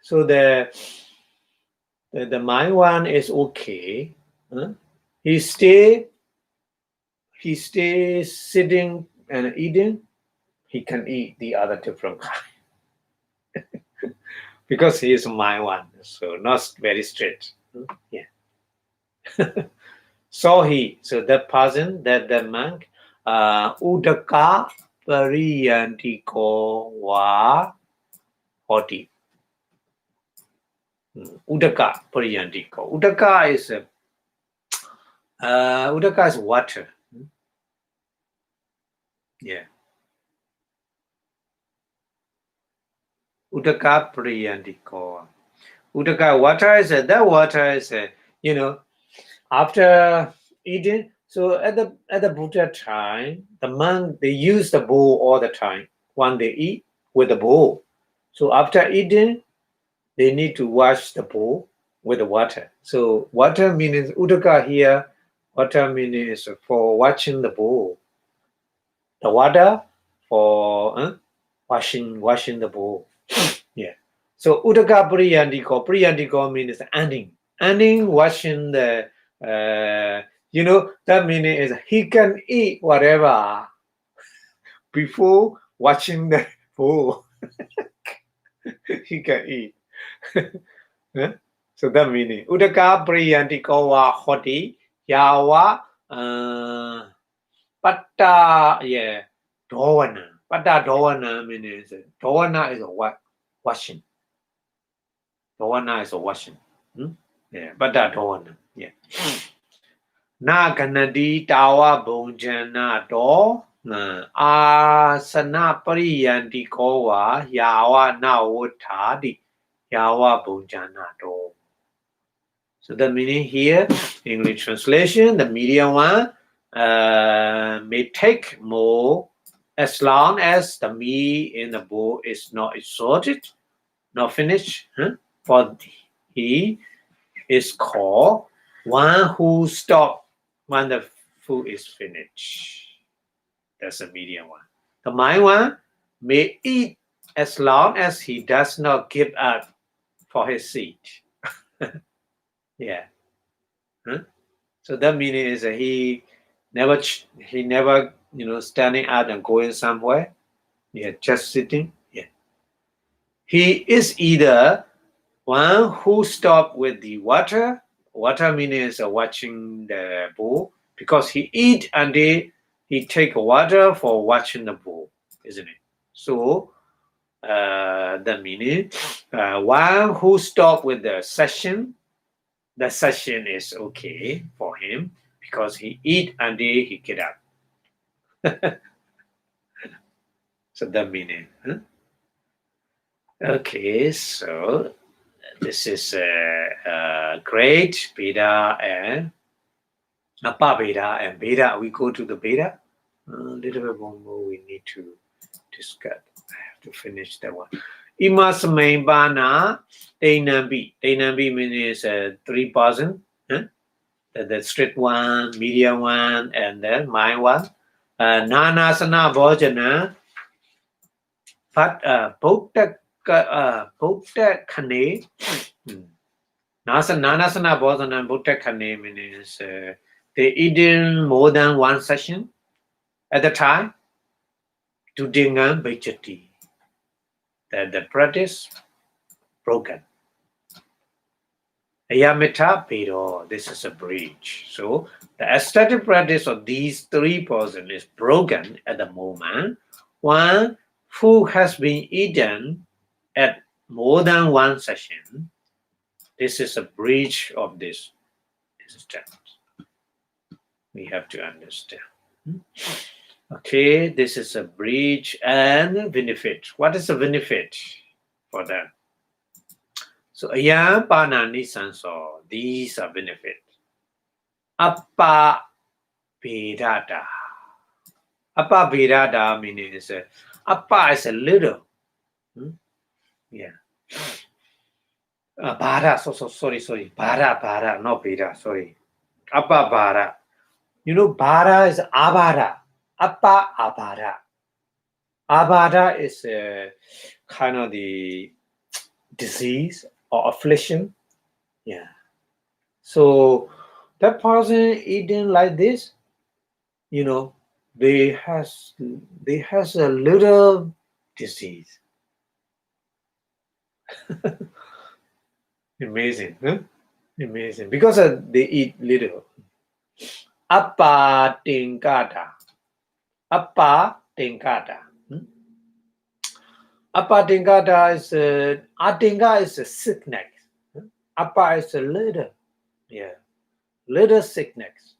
So the mind one is okay. He stay sitting and eating. He can eat the other different kind. Because he is mind one, so not very straight. Yeah. So that person, that monk, Udaka Pariyantiko wa hoti. Udaka Pariyantiko. Udaka is water. Yeah. Udaka Pariyantiko. Udaka water is that water is after eating. So at the Buddha time, the monk they use the bowl all the time when they eat with the bowl. So after eating, they need to wash the bowl with the water. So water means udaka here. Water means for washing the bowl. The water for washing the bowl. Yeah. So udaka priyantiko means ending washing the that meaning is he can eat whatever before washing the bowl. He can eat. So that meaning udaka priyantiko wa hoti yawa patta dowana. Patta dowana means dowana is what washing. Dowana is a washing. Yeah, patta dowana. Yeah. Na ganadi tawa bonjana do asana pariyantiko wa yawa nawotadi yawa bonjana do. So the meaning here, English translation, the medium one may take more as long as the meat in the bowl is not exhausted, not finished. For he is called one who stops when the food is finished. That's the medium one. The mind one may eat as long as he does not give up for his seat. Yeah. So that meaning is that he never standing up and going somewhere. Yeah, just sitting. Yeah. He is either one who stop with the water. Water meaning is watching the bowl because he eat and he take water for watching the bowl, isn't it? So the meaning one who stop with the session is okay for him because he eat and he get up. So that meaning. Okay, so this is great beta and upper beta and beta. We go to the beta. A little bit more we need to discuss. I have to finish that one. Imasamaibana Dainambi. Dainambi means 3,000. The straight one, medium one, and then my one. Nanasana Bhojana. But Bhutta Kane. Nanasana Bodhana Bhuttakane means they eaten more than one session at the time to Dingan Baichati. That the practice broken. Ayamita Pero, this is a breach. So the aesthetic practice of these three persons is broken at the moment. One who has been eaten at more than one session, this is a breach of this system. We have to understand. Okay, this is a breach and benefit. What is the benefit for that? So ayam panani sanso, these are benefit. Appa Vedata. Appa Vedata means Appa is a little. Yeah. Bhara, sorry. Bhara, not Veda, sorry. Appa Bhara. You know, Bhara is Abhara. Appa Abhara. Abhara is kind of the disease or affliction. Yeah. So that person eating like this, you know, they has a little disease. Amazing, huh? Amazing. Because they eat little. Appa Tinkata. Appa Tinkata. Appa Tinkata is Atinga is a sickness. Appa is a little. Yeah. Little sickness.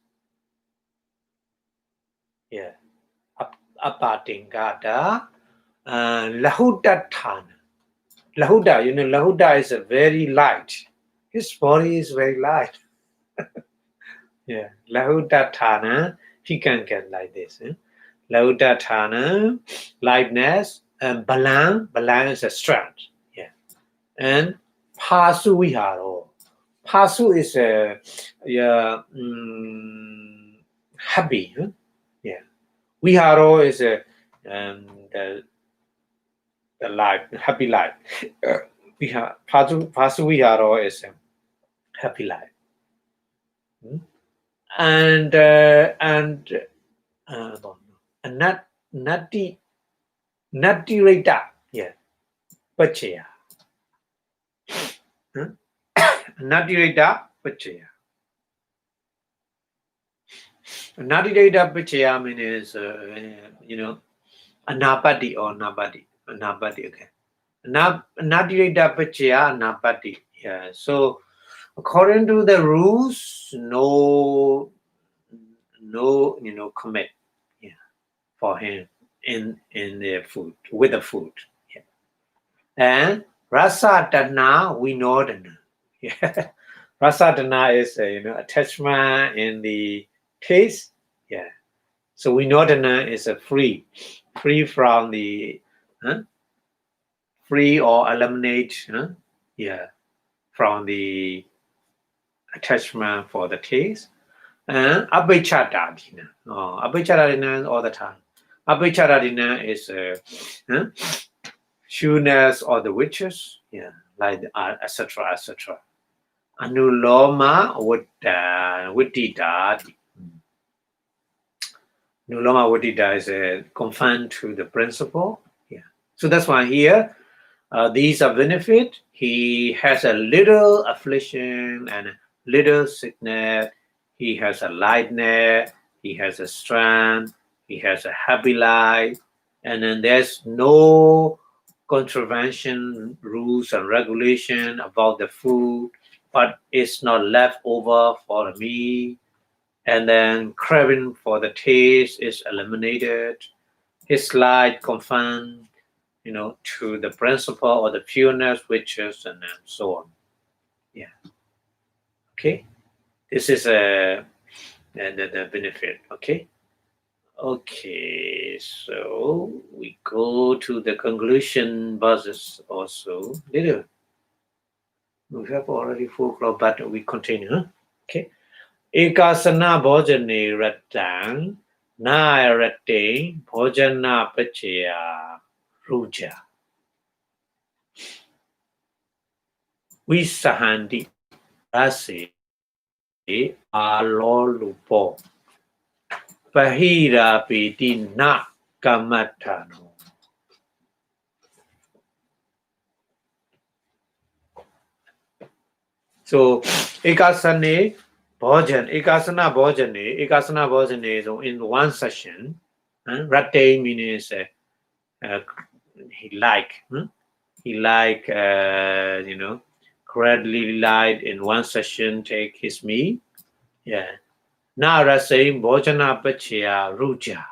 Yeah. Appa Tinkata. Lahudatan. Lahuda, you know, Lahuda is a very light. His body is very light. Yeah, Lahudatana, he can get like this. Lahudatana, lightness, and Balan is a strength. Yeah, and Pasu Viharo. Pasu is a happy. Huh? Yeah, Viharo is a the life, happy life. Pasu Viharo is a happy life. And Nati Rita, yeah, Pachaya. Nati Rita Pachaya. Nati Rita Pachaya means you know, Anapati or Nabati. Anapati, okay. Nati Rita Pachaya, Anapati. Yeah. So according to the rules, no, you know, commit, yeah, for him in the food, with the food. Yeah. And Rasa Dana, we know Dana. Yeah. Rasa Dana is you know, attachment in the taste. Yeah. So we know Dana is a free from the free or eliminate, yeah, from the attachment for the taste. And Abhichadadina. Abhichadadina all the time. Abhichadadina is shoeness or the witches, yeah, like etc. Anuloma Vittita. Anuloma Vittita is confined to the principle. Yeah. So that's why here, these are benefit. He has a little affliction and a little sickness. He has a lightness. He has a strength. He has a happy life. And then there's no contravention rules and regulation about the food, but it's not left over for me. And then craving for the taste is eliminated. His light confined, you know, to the principle or the pureness, witches, and so on. Yeah. Okay. This is the benefit. Okay. Okay. So we go to the conclusion verses also. Little. We have already 4 o'clock, but we continue. Huh? Okay. Ekasana bhojane ratang na rate bhojana pachaya ruja. Visahandi. Rasi Alolupo Pahira Piti Na Kamatano. So Ekasane Ekasana Bhojane, so in one session, Rate means he gradually light in one session take his meal. Yeah. Now Rasayim Bhojana Pachya Ruja.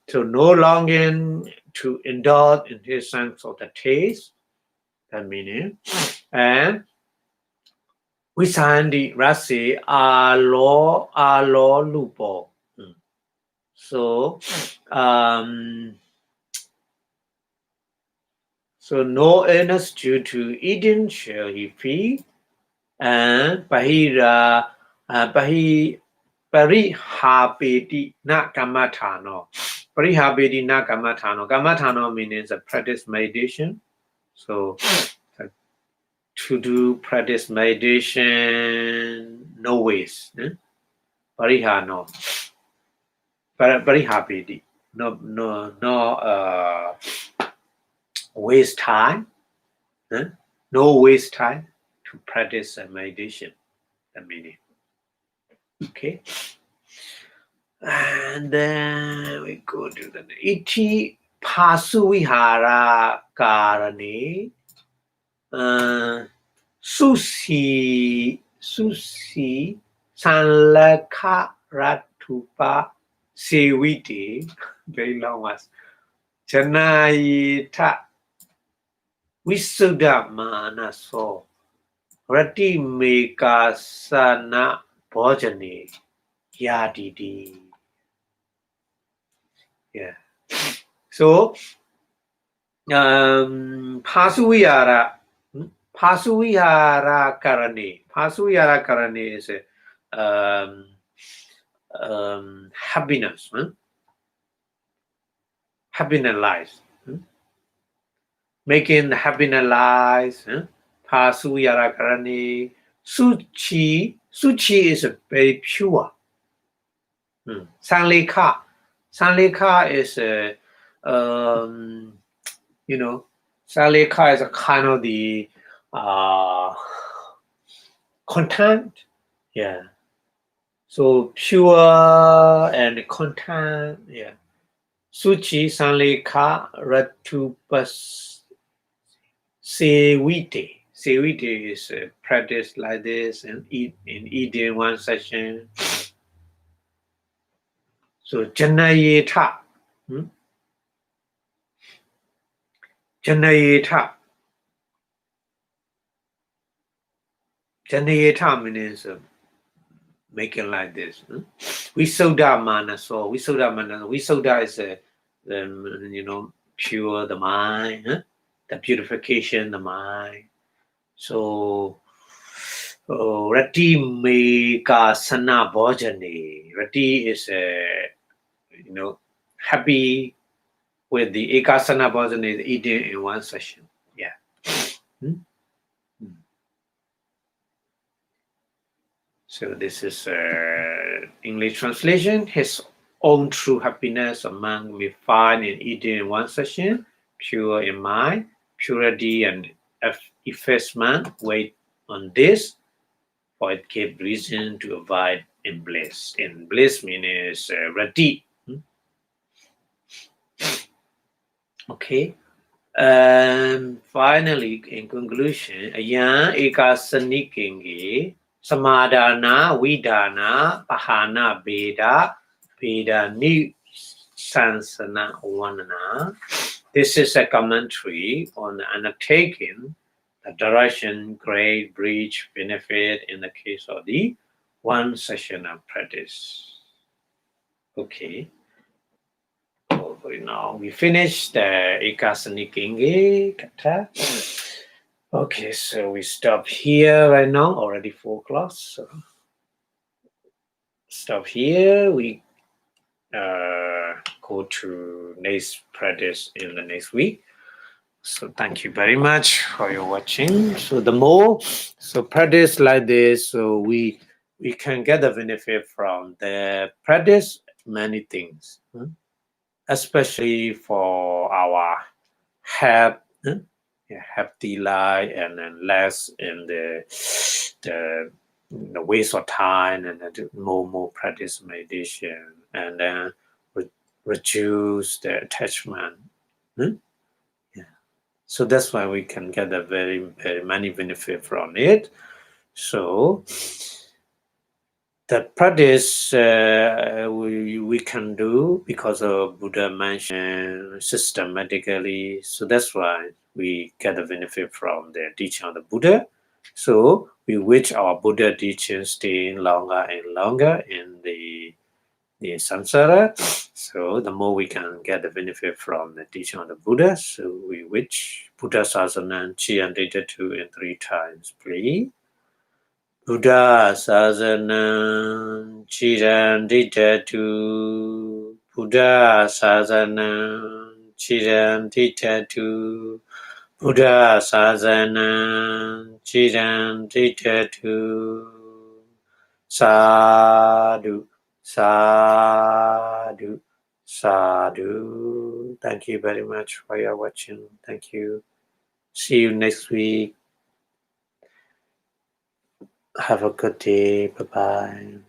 So no longer to indulge in his sense of the taste, that meaning, and Visandi Rasi Alo Lupo. So so no illness due to eating shall he feed, and Parihabeti na Kamatano. Parihabeti na Kamatano. Kamatano means a practice meditation. So to do practice meditation, no waste. Parihano. Parihabeti. No waste time. No waste time to practice meditation. The meaning. Okay. And then we go to the Iti Pasuvihara Karani Susi Sanlaka Ratupa Sewiti. Very long was Janayita Vipassanā Manaso Rati Vipassanā Bhojane Yadidi. Yeah. So Pasuvihara Karani is happiness. Happiness lies. Making happiness lies. Pasuvihara Karani. Suchi is very pure. Sanleka is Sanleka is a kind of the content. Yeah. So pure and content. Yeah. Suchi Sanleka Ratupas Sewite. Sewite is practice like this and eat in one session. So Janayeta. Janayeta means making like this. Vipassanā so Vipassanā is pure the mind, the purification the mind. So Rati Vipassanā Bhojane. Rati is happy with the Vipassanā Bhojane eating in one session. Yeah. So this is English translation. His own true happiness among we find in eating in one session, pure in mind, purity and effacement. Wait on this, for it gave reason to abide in bliss. In bliss means rati. Okay. Finally, in conclusion, Ayan Ekasanikenge. Samadhana, Vidana, Pahana, Veda Ni Sansana Wanana. This is a commentary on the undertaking, the direction, grade, breach, benefit in the case of the one session of practice. Okay. Now we finished the Ekasanikenge Kata. Okay, so we stop here right now, already 4 o'clock. So stop here. We go to next practice in the next week. So thank you very much for your watching. So the more practice like this, so we can get the benefit from the practice many things, especially for our health, healthy life, and then less in the waste of time, and then more practice meditation, and then reduce the attachment. So that's why we can get a very many benefit from it. So the practice we can do because of Buddha mentioned systematically. So that's why we get the benefit from the teaching of the Buddha. So we wish our Buddha teaching staying longer and longer in the samsara. So the more we can get the benefit from the teaching of the Buddha. So we wish Buddha Sasana chant 2 and 3 times, please. Buddha Sasana chant 2. Buddha Sasana chant 2. Buddha Sasana chant 2. Sadhu, sadhu, sadhu. Thank you very much for your watching. Thank you. See you next week. Have a good day. Bye bye.